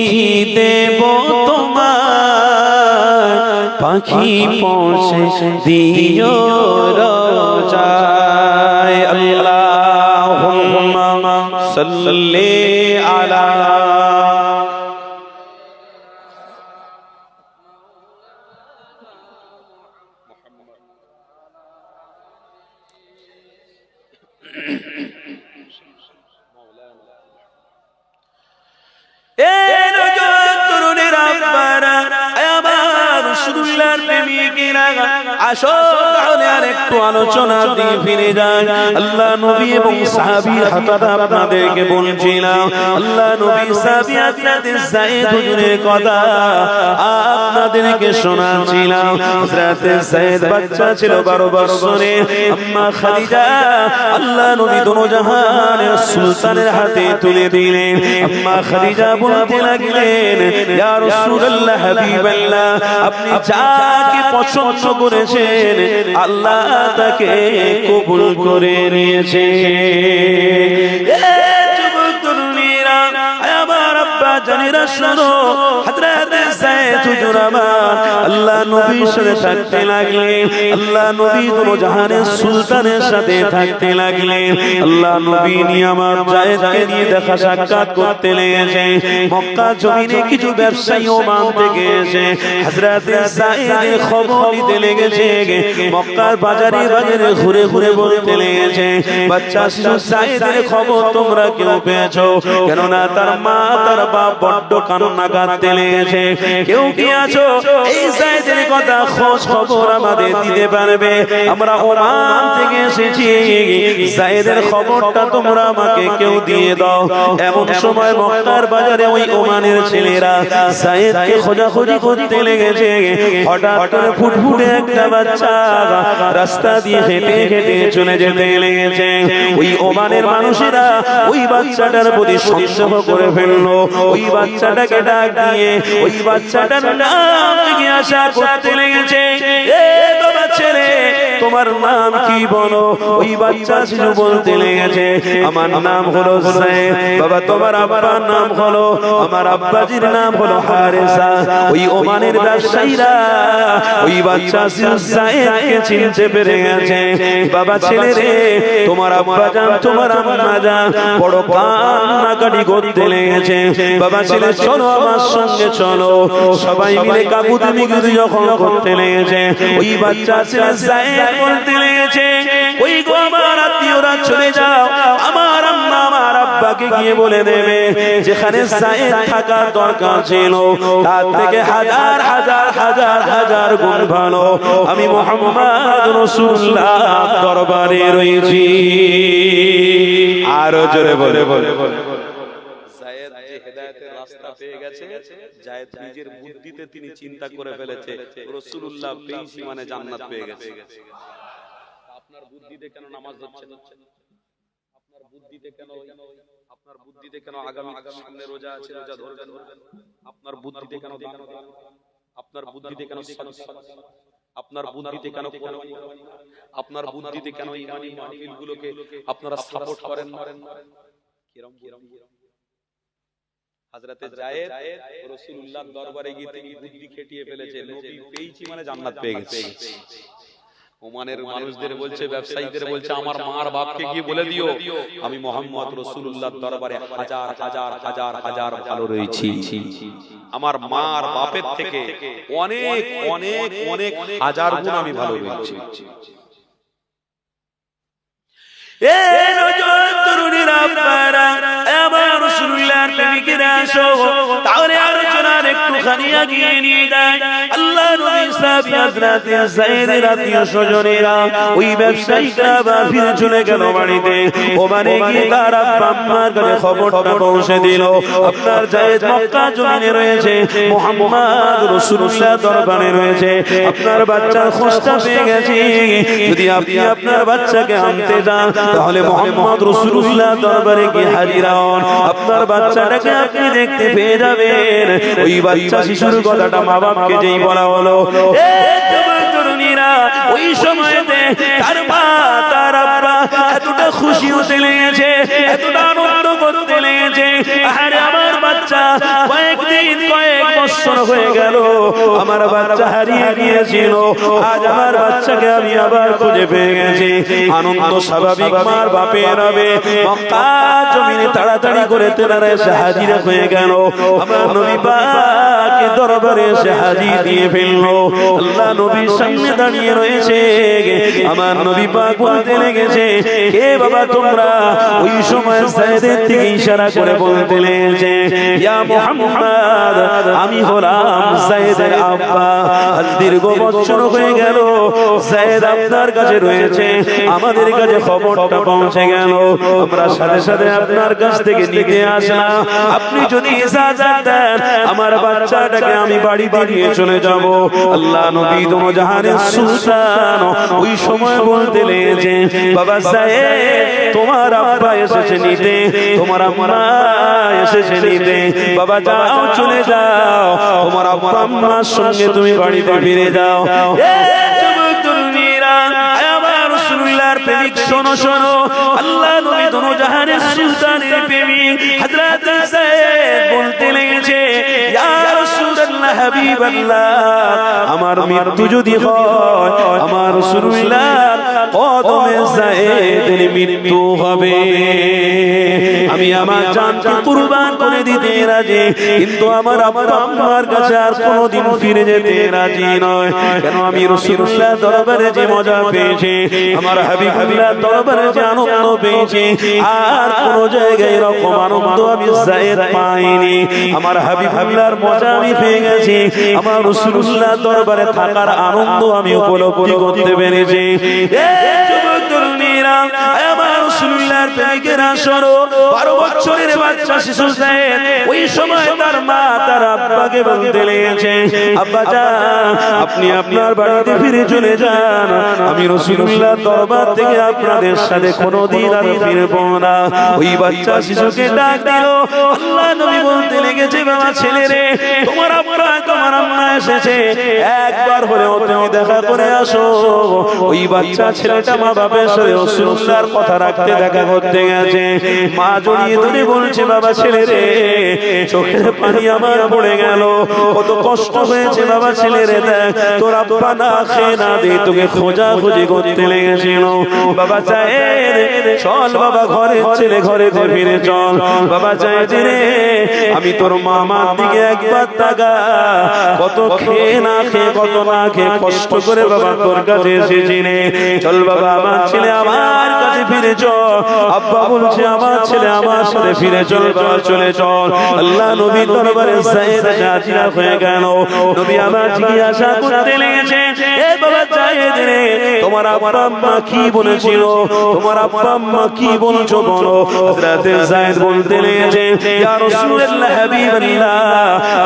দেব তোমার পাখি পৌঁছে দিও রোজায় আল্লাহুম্মা সাল্লি আলা আসো তাহলে আরেকটু আলোচনা দিয়ে ফিরে যাই। আল্লাহ নবী এবং সাহাবী হাতারা আপনাদেরকে বলছিলাম, আল্লাহ নবী সাহাবী হযরত যায়েদ হুজুরের কথা আপনাদেরকে শোনাচ্ছিলাম। হযরত যায়েদ বাচ্চা ছিল 12 বছরের। আম্মা খাদিজা আল্লাহ নবী দোনো জাহানের সুলতানের হাতে তুলে দিলেন। আম্মা খাদিজা বলতে লাগলেন, ইয়া রাসূলুল্লাহ হাবিবাল্লাহ, আপনি যাকে পছন্দ করেছেন আল্লাহ তাকে কবুল করে নিয়েছে। জানিরা শোনো, হযরত যায়েদ হুজুর আমার আল্লাহ নবীর সাথে থাকতে লাগলেন। আল্লাহ নবী দোনো জাহানের সুলতানের সাথে থাকতে লাগলেন। আল্লাহ নবী নিয়ে আমার যায়েদকে নিয়ে দেখা সাক্ষাৎ করতে লেগেছে। মক্কা জমিনে কিছু ব্যবসায়ী ওমান থেকে এসে হযরত যায়েদের খবর নিতে লেগেছে। মক্কার বাজারে বাজারে ঘুরে ঘুরে বলতে লেগেছে, বাচ্চা শিশু যায়েদের খবর তোমরা কেউ পেয়েছো? কেননা তার মা তার বাপ বড্ড কান্না কাঁদতে লেগেছে। কেউ কি আছো এই যায়েদের কথা খোঁজ খবর আমাদের দিতে পারবে? আমরা ওমান থেকে এসেছি, যায়েদের খবরটা তোমরা আমাকে কেউ দিয়ে দাও। এমন সময় মক্কার বাজারে ওই ওমানের ছেলেরা যায়েদকে খোঁজাখুঁজি করতে লেগেছে। হঠাৎ করে ফুটফুটে একটা বাচ্চা রাস্তা দিয়ে হেঁটে হেঁটে চলে যেতে লেগেছে। ওই ওমানের মানুষেরা ওই বাচ্চাটার প্রতি সন্দেহ করে ফেললো। ওই বাচ্চাটাকে ডাক দিয়ে ওই বাচ্চাটার নাম জিজ্ঞাসা করতে লেগেছে, এ বাবা ছেলে তোমার নাম কি বলো? ওই বাচ্চা শিশু বলতে লেগেছে, আমার নাম হলো যায়েদ। বাবা তোমার আব্বার নাম হলো? আমার আব্বাজির নাম হলো হারেসা। ওই ওমানের ব্যবসায়ীরা ওই বাচ্চা শিশু যায়েদকে চিনতে পেরে গেছে। বাবা ছেলে রে, তোমার আব্বা জান তোমার আম্মা জান বড় কান্নাকাটি করতে লেগেছে। বাবা ছেলে চলো আমার সঙ্গে চলো। সবাই মিলে কাকুতি যখন করতে লেগেছে, ওই বাচ্চা ছেলে যায়েদ বলতে লেগেছে, ওই গো আমার আত্মীয়রা চলে যাও, আমার আম্মা আমার আব্বাকে গিয়ে বলে দেবে যেখানে যায়েদ থাকার দরকার ছিল তার থেকে হাজার হাজার হাজার হাজার গুণ ভালো আমি মুহাম্মদ রাসূলুল্লাহ দরবারে রয়েছি। আরো জোরে বলে যায়েদ যে হেদায়েতের রাস্তা পেয়ে গেছে, যায়েদ নিজের বুদ্ধিতে তিনি চিন্তা করে ফেলেছে রাসূলুল্লাহ পেয়েছি মানে জান্নাত পেয়ে গেছে। আপনার বুদ্ধিতে কেন নামাজ হচ্ছে না? আপনার বুদ্ধিতে কেন আগামী সামনে রোজা আছে, রোজা ধরবেন? আপনার বুদ্ধিতে কেন দান? আপনার বুদ্ধিতে কেন সাদকা? আপনার বুদ্ধিতে কেন কোরআন? আপনার বুদ্ধিতে কেন ইমানি মাহফিলগুলোকে আপনারা সাপোর্ট করেন? কিরম হযরতে যায়েদ রাসূলুল্লাহর দরবারে গিয়ে তিনি বুদ্ধি খেটিয়ে ফেলেছে, নবী পেয়েছি মানে জান্নাত পেয়ে গেছে। ওমানের মানুষদের বলছে, ব্যবসায়ীদের বলছে, আমার মার বাপকে গিয়ে বলে দিও আমি মুহাম্মদ রাসূলুল্লাহর দরবারে হাজার হাজার হাজার হাজার ভালো রয়েছি। আমার মার বাপের থেকে অনেক অনেক অনেক হাজার গুণ আমি ভালো রয়েছি। এ নজর তরুণীরা আপনারা আমার রাসূলুল্লাহর প্রেমিকেরা আসো, তাহলে আলোচনার একটুখানি এগিয়ে নিয়ে যায়। আল্লাহ নবী সাহাবী হযরত যায়েদের আত্মীয় স্বজনেরা ওই ব্যবসায়ীরা ফিরে চলে গেল বাড়িতে। ওমানে গিয়ে তার আব্বা আম্মার কাছে খবরটা পৌঁছে দিল, আপনার যায়েদ মক্কা জমিনে রয়েছে, মুহাম্মদ রাসূলুল্লাহ দরবারে রয়েছে, আপনার বাচ্চার খোঁজটা পেয়ে গেছি। যদি আপনি আপনার বাচ্চাকে আনতে যান তাহলে মুহাম্মদ রাসূলুল্লাহ দরবারে গিয়ে হাজির হন, আপনার বাচ্চাটাকে আপনি দেখতে পেয়ে যাবেন। ওই বাচ্চা শিশুর কথাটা মা বাপকে যেই বলা হলো, ওই সময়তে তার মা তার আব্বা এতটা খুশি হতে লেগেছে, এতটা আনন্দ করতে লেগেছে, আরে আমার বাচ্চা কয়েক বছর বছর হয়ে গেল আমার বাচ্চা হারিয়ে গিয়েছিল, আজ আমার বাচ্চাকে আমি আবার খুঁজে পেয়ে গেছি। আনন্দ স্বাভাবিক মার বাপের হবে। মক্কা জমিনে তাড়াতাড়ি করে তেনারা এসে হাজির হয়ে গেল। আমার নবী পাকের দরবারে এসে হাজির দিয়ে ফেললো। আল্লাহ নবীর সামনে দাঁড়িয়ে রয়েছে। আমার নবী পাক বলতে লেগেছে, কে বাবা তোমরা? ওই সময় সাইদের থেকে ইশারা করে বলতে লেগেছে, ইয়া মুহাম্মদ, আমি হলাম সাইদের আব্বা। আজ দীর্ঘ বছর হয়ে গেল সাইদ আপনার কাছে রয়েছে, আমাদের কাছে খবরটা পৌঁছে গেল, আমরা সাথে সাথে আপনার কাছ থেকে নিতে আসলাম। আপনি যদি ইজাজত দেন আমার বাচ্চাটাকে আমি বাড়িতে নিয়ে চলে যাব। আল্লাহ নবী দোনো জাহানের সুলতান ওই সময় বলতে লেগেছে, বাবা সাইদ, তোমার আব্বা এসেছে নিতে, তোমার আম্মা এসেছে নিতে। বাবা যাও, চলে যাও, তোমার আব্বা আম্মার সঙ্গে তুমি বাড়িতে ফিরে যাও। প্রেমিক শোনো শোনো, আল্লাহ নবী দোনো জাহানের সুলতানের প্রেমিক হযরত সাইদ বলতে লেগেছে, ইয়া রাসূলুল্লাহ, হাবিবাল্লাহ, আমার মৃত্যু যদি হয় আমার রাসূলুল্লাহর কদমে সাইদের মৃত্যু হবে। আমি আমার জানকে কুরবান করে দিতে রাজি, কিন্তু আমার আব্বা আম্মার কাছে আর কোনোদিন ফিরে যেতে রাজি নয়। কেন? আমি রাসূলুল্লাহ দরবারে যে মজা পেয়েছি, আমার হাবিবুল্লাহ দরবারে যে আনন্দ পেয়েছি, আর কোন জায়গায় এরকম আনন্দ আমি সাইদ পাইনি। আমার হাবিবুল্লাহর মজা আমি পেয়ে গেছি, আমার রাসূলুল্লাহ দরবারে থাকার আনন্দ আমি উপলব্ধি করতে পেরেছি। যুবক তরুণীরা, আমার রাসূলুল্লাহর প্রেমিকেরা শোনো, 12 বছরের বাচ্চা শিশু সাইদ ওই সময় তার মা তার আব্বাকে বলতে লেগেছে, আব্বা যান, আপনি আপনার বাড়িতে ফিরে চলে যান, আমি রাসূলুল্লাহ দরবার থেকে আপনাদের সাথে কোনোদিন আর ফিরবো না। ওই বাচ্চা শিশুকে ডাক দিল। আল্লাহ নবী বলতে লেগেছে, বাবা ছেলে রে, তোমার আব্বা তোমার আম্মা এসেছে, একবার হলেও তুমি দেখা করে আসো। ওই বাচ্চা ছেলেটা মা বাবার সাথে রাসূলুল্লাহর কথা রাখতে দেখা করতে গেছে। মা জড়িয়ে ধরে বলছে, বাবা ছেলে রে, চোখের পানি আমার পড়ে গেল, কত কষ্ট হয়েছে বাবা ছেলে রে, দেখ তোর আব্বা না খেয়ে না দিয়ে তোকে খোঁজাখুঁজি করতে লেগেছিল। বাবা সাইদ, চল বাবা ঘরে, ছেলে ঘরে ফিরে চল। বাবা সাইদ রে, আমি তোর মামার দিকে একবার তাকা, কত খেয়ে না খেয়ে, কত না খেয়ে কষ্ট করে বাবা তোর কাছে এসেছি রে, চল বাবা আমার ছেলে আমার কাছে ফিরে চল। আব্বা বলছে, আমার ছেলে আমার সাথে ফিরে চল, বাবা চলে চল। আল্লাহ নবী দরবারে সাইদ হাজির হয়ে গেল। নবী আমার জিজ্ঞাসা করতে লেগেছে, এ বাবা সাইদ রে, তোমার আব্বা আম্মা কি বলেছিল, তোমার আব্বা আম্মা কি বলছো বলো। হযরত সাইদ বলতে লেগেছে, ইয়া রাসূলুল্লাহ, হাবিবাল্লাহ,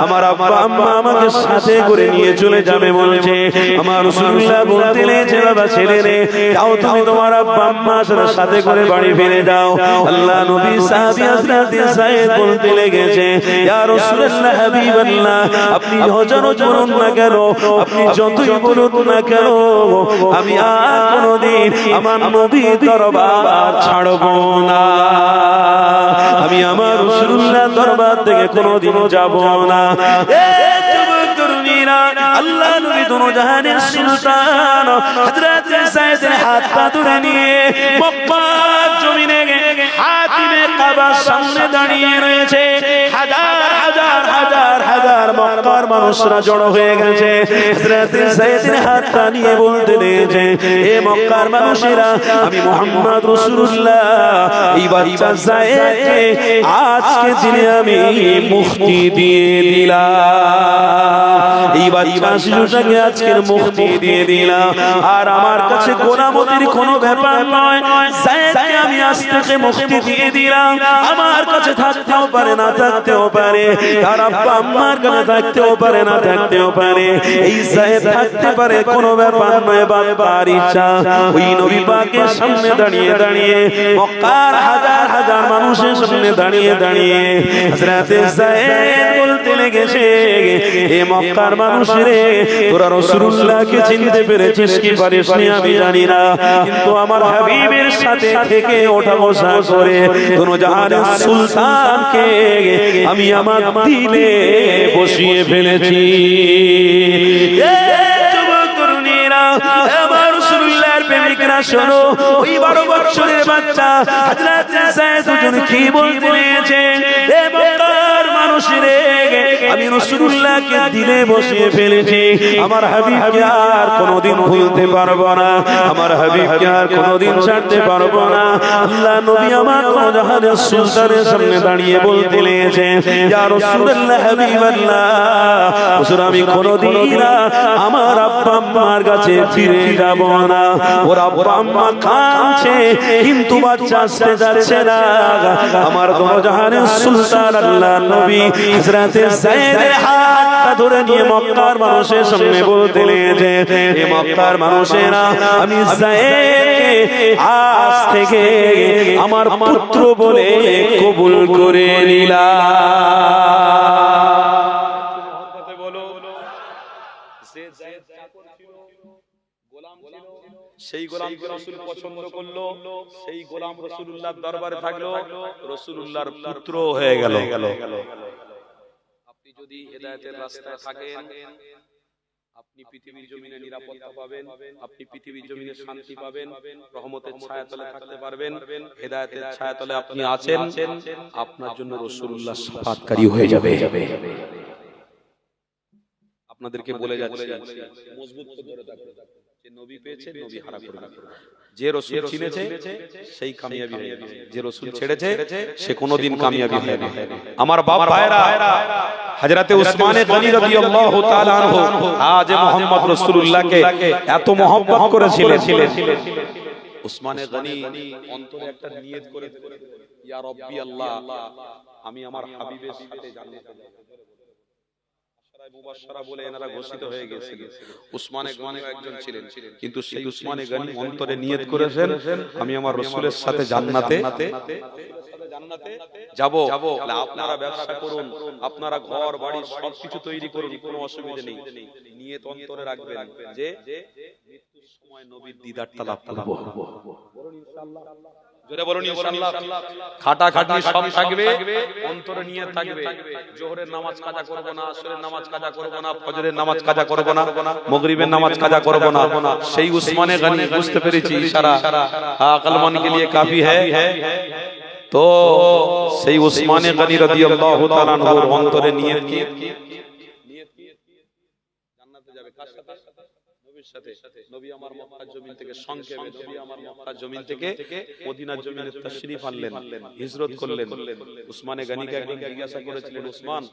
আমার আব্বা আম্মা আমাকে সাথে করে নিয়ে চলে যাবে বলছে। আমার রাসূলুল্লাহ বলতে লেগেছে, বাবা ছেলে রে, যাও তুমি তোমার আব্বা আম্মার সাথে করে বাড়ি ফিরে যাও। আল্লাহ নবী সাহাবী হযরত সাইদ বলতে লেগেছে, ইয়া রাসূলুল্লাহ, হাবিবাল্লাহ, আপনি হযরত বলুন না কেন, আপনি যতই বলুন না কেন, আমি আর কোনদিন আমার নবীর দরবার ছাড়ব না, আমি আমার রাসূলুল্লাহ দরবার থেকে কোনদিন যাব না। আল্লাহ নবী দোনো জাহানের সুলতান হযরত সাইদের হাত পা ধরে নিয়ে মক্কা জমিনে হাতিমে কাবার সামনে দাঁড়িয়ে রয়েছে। হাজার হাজার হাজার হাজার মক্কার মানুষরা জড়ো হয়ে গেছে। হযরত সাইদের হাতটা নিয়ে বলতে লেগেছে, হে মক্কার মানুষেরা, আমি মুহাম্মদ রাসূলুল্লাহ এই বাচ্চা সাইদকে আজকে দিনে আমি মুক্তি দিয়ে দিলাম, এই বাচ্চা শিশুটাকে আজকের মুক্তি দিয়ে দিলাম। আর আমার কাছে গোলামতির কোনো ব্যাপার নয়, সাইদকে আমি আজ থেকে মুক্তি দিয়ে দিলাম। আমার কাছে থাকতেও পারে, না থাকতেও পারে, তার আব্বা আম্মার কাছে থাকতেও পারে, না থাকতেও পারে, এই সাইদ থাকতে পারে, কোনো ব্যাপার নয়। বাবার ইচ্ছা। ওই নবী পাকের সামনে দাঁড়িয়ে দাঁড়িয়ে, মক্কার হাজার হাজার মানুষের সামনে দাঁড়িয়ে দাঁড়িয়ে হযরত সাইদ বলতে লেগেছে, হে মক্কার মানুষ রে, তোরা রাসূলুল্লাহকে চিনতে পেরেছিস কি পারিসনি আমি জানি না, কিন্তু আমার হাবিবের সাথে থেকে ওঠা বসা করে দোনোজাহানের সুলতানকে আমি আমার দিলে বসিয়ে ফেলেছি। আমার রাসূলুল্লাহর প্রেমিকরা শোনো, ওই 12 বছরের বাচ্চা হযরত যায়েদ দুজন কি বলতে নিয়েছেন, এ মক্কার মানুষ রে, আমি রাসূলুল্লাহকে দিলে বসিয়ে ফেলেছি, আমার হাবিবকে আর কোনোদিন ভুলতে পারবো না, আমার হাবিবকে আর কোনোদিন ছাড়তে পারবো না। আল্লাহ নবী আমার দোনোজাহানের সুলতানের সামনে দাঁড়িয়ে বলতে নিয়েছেন, ইয়া রাসূলুল্লাহ হাবিবাল্লাহ, হুজুর আমি কোনোদিন আমার আব্বা আম্মার কাছে ফিরে যাব না। ওর আব্বা আম্মা কাঁদছে কিন্তু বাচ্চা আসতে যাচ্ছে না। আমার দোনোজাহানের সুলতান আল্লাহ নবী হযরত যায়েদের হাতটা ধরে নিয়ে মক্কার মানুষের সামনে বলতে লেগেছে, এ মক্কার মানুষেরা, আমি যায়েদকে আজ থেকে আমার পুত্র বলে কবুল করে নিলাম। সেই গোলামকে রাসূল পছন্দ করলো, সেই গোলাম রাসূলুল্লাহর দরবারে থাকলো, রাসূলুল্লাহর পুত্র হয়ে গেল। আপনি যদি হেদায়েতের রাস্তায় থাকেন, আপনি পৃথিবীর জমিনে নিরাপত্তা পাবেন, আপনি পৃথিবীর জমিনে শান্তি পাবেন, রহমতের ছায়াতলে থাকতে পারবেন। হেদায়েতের ছায়াতলে আপনি আছেন, আপনার জন্য রাসূলুল্লাহ শাফাআতকারী হয়ে যাবে। আপনাদেরকে বলে যাচ্ছি, মজবুত করে ধরে থাকবেন। যে নবী পেয়েছে নবী হারা করবে, যে রাসূল চিনেছে সেই কামিয়াবি হবে, যে রাসূল ছেড়েছে সে কোনোদিন কামিয়াবি হবে না। আমার বাপ ভাইরা, হযরতে উসমানে গনি রাদিয়াল্লাহু তাআলা আনহু আজ মুহাম্মদ রাসূলুল্লাহকে এত মহব্বত করেছিলেন। উসমানে গনি অন্তরে একটা নিয়ত করে, ইয়া রাব্বি আল্লাহ, আমি আমার হাবিবের সাথে জান্নাতে যাব। মুবাশশারা বলে এনারা ঘোষিত হয়ে গেছেন। উসমানে গনি একজন ছিলেন, কিন্তু সেই উসমানে গনি অন্তরে নিয়ত করেছেন, আমি আমার রাসূলের সাথে জান্নাতে যাব। আপনারা ব্যবসা করুন, আপনারা ঘর বাড়ি সবকিছু তৈরি করুন, কোনো অসুবিধা নেই, নিয়ত অন্তরে রাখবেন যে মৃত্যুর সময় নবীর দিদারটা লাভ করব। জোরে বলুন ইনশাআল্লাহ। খাটাখাটনি সব থাকবে, অন্তরে নিয়ত থাকবে, জোহরের নামাজ কাজা করব না, আসরের নামাজ কাজা করব না, ফজরের নামাজ কাজা করব না, মাগরিবের নামাজ কাজা করব না। সেই উসমানে গনি বুঝতে পেরেছি ইশারা আকলমান কে লিয়ে কাফি হ্যায়। তো সেই উসমানে গনি রাদিয়াল্লাহু তাআলা আনহুর অন্তরে নিয়ত কি জান্নাতে যাবে। কার সাথে? নবীর সাথে। নবী আমার মক্কার জমিন থেকে সংক্ষেপে, নবী আমার মক্কার জমিন থেকে মদিনার জমিনে তাশরীফ আনলেন, হিজরত করলেন। উসমানে গনিকে একজন জিজ্ঞাসা করেছিলেন, উসমান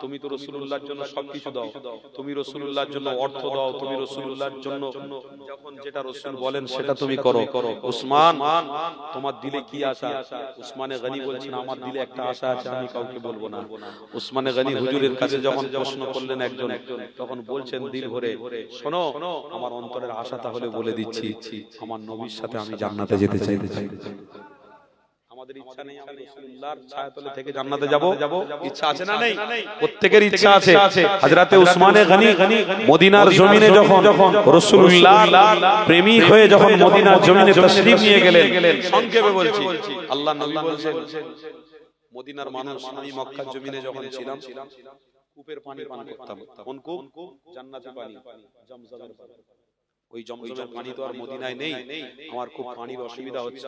তুমি তো রাসূলুল্লাহর জন্য সবকিছু দাও, তুমি রাসূলুল্লাহর জন্য অর্থ দাও, তুমি রাসূলুল্লাহর জন্য যখন যেটা রাসূল বলেন সেটা তুমি করো, উসমান তোমার দিলে কি আশা? উসমানে গনি বলছেন, আমার দিলে একটা আশা আছে, আমি কাউকে বলবো না। উসমানে গনি হুজুরের কাছে যখন প্রশ্ন করলেন একজন, তখন বলছেন দিল ভরে, শোনো আমার অন্তরের আশা তাহলে বলে দিচ্ছি, আমার নবীর সাথে আমি জান্নাতে যেতে চাই। আমাদের ইচ্ছা নেই আমরা রাসূলুল্লাহর ছায়াতলে থেকে জান্নাতে যাব? ইচ্ছা আছে না নেই? প্রত্যেকের ইচ্ছা আছে। হযরতে উসমানে গনি মদিনার জমিনে যখন রাসূলুল্লাহর প্রেমিক হয়ে যখন মদিনার জমিনে তাশরীফ নিয়ে গেলেন, সংক্ষেপে বলছি, আল্লাহর নবী বলেন, মদিনার মানুষ, আমি মক্কার জমিনে যখন ছিলাম কূপের পানি পান করতাম। কোন কূপ? জান্নাতের পানি, জমজমের পানি। ওই জমজমের পানি তো আর মদিনায় নেই, আমার খুব পানির অসুবিধা হচ্ছে,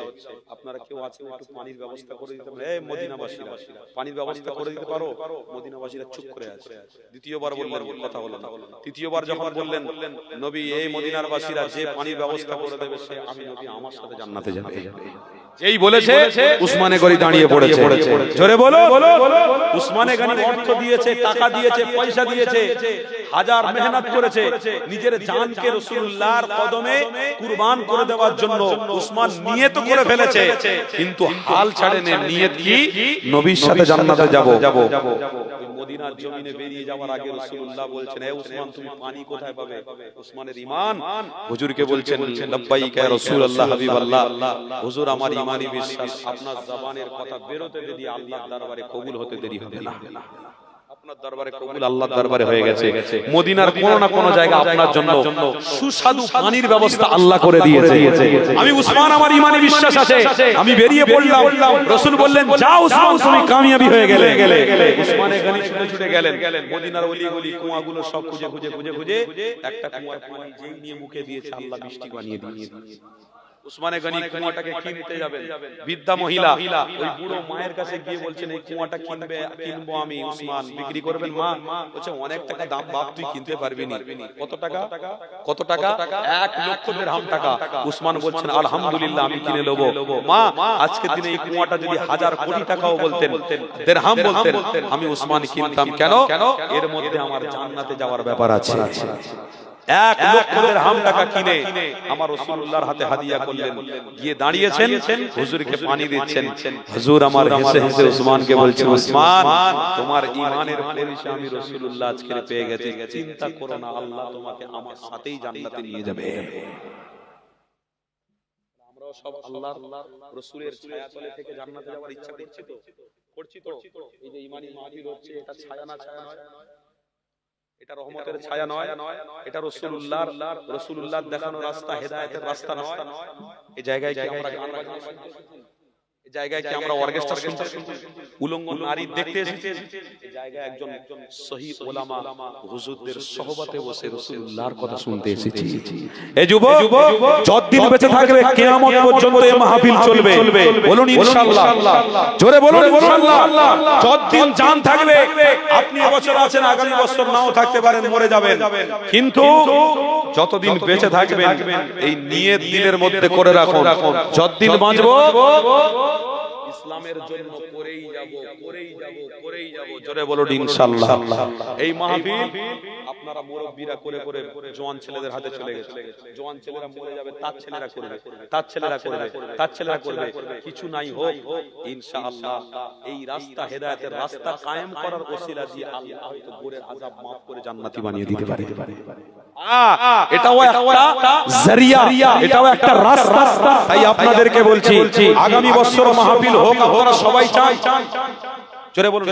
আপনারা কেউ আছেন একটু পানির ব্যবস্থা করে দিতে পারেন? এই মদিনাবাসীরা পানির ব্যবস্থা করে দিতে পারো? মদিনাবাসীরা চুপ করে আছে। দ্বিতীয়বার বললেন, কথা হলো না। তৃতীয়বার যখন বললেন, নবী এই মদিনার বাসীরা যে পানির ব্যবস্থা করে দেবে সে আমি নবী আমার সাথে জান্নাতে যাবে। যেই বলেছে উসমানে গনি দাঁড়িয়ে পড়েছে। জোরে বলো। উসমানে গনি অর্থ দিয়েছে, টাকা দিয়েছে, পয়সা দিয়েছে, হাজার মেহনত করেছে, নিজের জানকে রাসূলুল্লাহর কদমে কুরবান করে দেওয়ার জন্য উসমান নিয়ত করে ফেলেছে, কিন্তু হাল ছাড়েনি। নিয়ত কি? নবীর সাথে জান্নাতে যাব। মদিনার জমিনে বেরিয়ে যাওয়ার আগে রাসূলুল্লাহ বলছেন, হে উসমান তুমি পানি কোথায় পাবে? উসমানের ঈমান, হুজুরকে বলছেন, লাব্বাইক ইয়া রাসূলুল্লাহ হাবিবাল্লাহ, হুজুর আমার ঈমানি বিশ্বাস, আপনার জবানের কথা বেরোতে যদি আল্লাহর দরবারে কবুল হতে দেরি হবে না। আপনার দরবারে কবুল আল্লাহর দরবারে হয়ে গেছে। মদিনার কোন না কোন জায়গা আপনার জন্য সুস্বাদু পানির ব্যবস্থা আল্লাহ করে দিয়েছে। আমি উসমান, আমার ঈমানে বিশ্বাস আছে, আমি বেরিয়ে পড়লাম, রাসূল বললেন যাও উসমান তুমি কামিয়াবি হয়ে গেলে। উসমানে গনি ছুটে ছুটে গেলেন মদিনার অলি গলি কুয়াগুলো সব খুঁজে খুঁজে খুঁজে খুঁজে একটা কুয়ার পানি যেই নিয়ে মুখে দিয়েছে আল্লাহ বৃষ্টি বানিয়ে দিয়েছে। উসমানে গনি কুয়াটাকে কিনতে যাবেন, বৃদ্ধা মহিলা ওই বুড়ো মায়ের কাছে গিয়ে বলছেন এই কুয়াটা কিনবো আমি। উসমান বিক্রি করবেন মা? বলছে অনেক টাকা দাম বাপ, তুই কিনতে পারবি না। কত টাকা? কত টাকা? 1,00,000 দিরহাম টাকা। উসমান বলছেন আলহামদুলিল্লাহ আমি কিনে নেব। মা আজকে দিনে এই কুয়াটা যদি 1000 কোটি টাকাও বলতেন, দিরহাম বলতেন, আমি উসমান কিনতাম। কেন? এর মধ্যে আমার জান্নাতে যাওয়ার ব্যাপার আছে। 1,00,000 দিরহাম টাকা কিনে আমার রাসূলুল্লাহর হাতে হাদিয়া করলেন। গিয়ে দাঁড়িয়েছেন, হুজুরকে পানি দিচ্ছেন। হুজুর আমার হেসে হেসে উসমানকে বলছেন উসমান তোমার ঈমানের পরিচয় আমি রাসূলুল্লাহ আজকে পেয়ে গেছি, চিন্তা করো না, আল্লাহ তোমাকে আমার সাথেই জান্নাতে নিয়ে যাবে। আমরাও সব আল্লাহর রাসূলের ছায়াতলে থেকে জান্নাতে যাওয়ার ইচ্ছা করছি তো। এই যে ঈমানি মাহফিল হচ্ছে, এটা ছায়া না ছায়া নয়, এটা রহমতের ছায়া নয়, এটা রাসূলুল্লাহর দেখানো রাস্তা, হেদায়েতের রাস্তা নয়। এই জায়গায় কি আমরা গান বাজনা শুনছি? এই জায়গায় কি আমরা অর্কেস্ট্রা শুনছি? উলঙ্গ নারী দেখতে এসেছি? এই জায়গায় একজন সহিহ উলামা হুজুরদের সোহবতে বসে রাসূলুল্লাহর কথা শুনতে এসেছি। এই যুবক যতদিন বেঁচে থাকবে কিয়ামত পর্যন্ত এই মাহফিল চলবে। বলুন ইনশাআল্লাহ, জোরে বলুন ইনশাআল্লাহ। যতদিন জান থাকবে, আপনি এবছর আছেন, আগামী বছর নাও থাকতে পারেন, মরে যাবেন, কিন্তু যতদিন বেঁচে থাকবেন এই নিয়ত দিলের মধ্যে করে রাখুন, যতদিন বাঁচবো ইসলামের জন্য করেই যাব, করেই যাব, করেই যাব। জোরে বলুন ইনশাআল্লাহ। এই মাহফিল আপনারা মুরব্বিরা করে করে জওয়ান ছেলেদের হাতে চলে গেছে। জওয়ান ছেলেরা মরে যাবে, তার ছেলেরা করবে, তার ছেলেরা করবে, তার ছেলেরা করবে। কিছু নাই হোক ইনশাআল্লাহ এই রাস্তা, হেদায়েতের রাস্তা কায়েম করার ওসিলা দিয়ে আল্লাহ হয়তো গোরের আযাব maaf করে জান্নাতি বানিয়ে দিতে পারে। এটাও একটা জরিয়া, এটাও একটা রাস্তা। তাই আপনাদেরকে বলছি আগামী বছর মাহফিল হোক, আপনারা সবাই চান? জোরে বলুন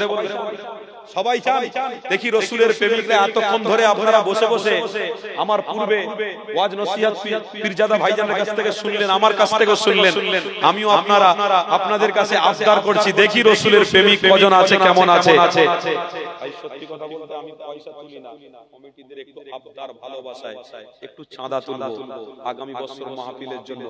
সবাই চান? দেখি রাসূলের প্রেমিকরা এতক্ষণ ধরে আপনারা বসে বসে আমার পূর্বে ওয়াজ নসিহত পীরজাদা ভাইজানের কাছ থেকে শুনলেন, আমার কাছ থেকে শুনলেন, আমিও আপনাদের কাছে আবদার করছি, দেখি রাসূলের প্রেমিক কজন আছে, কেমন আছে। ভাই সত্যি কথা বলতে আমি পয়সা তুলি না, কমিটিদের একটু আবদার ভালোবাসায় একটু চাঁদা তুলবো আগামী বছর মাহফিলের জন্য।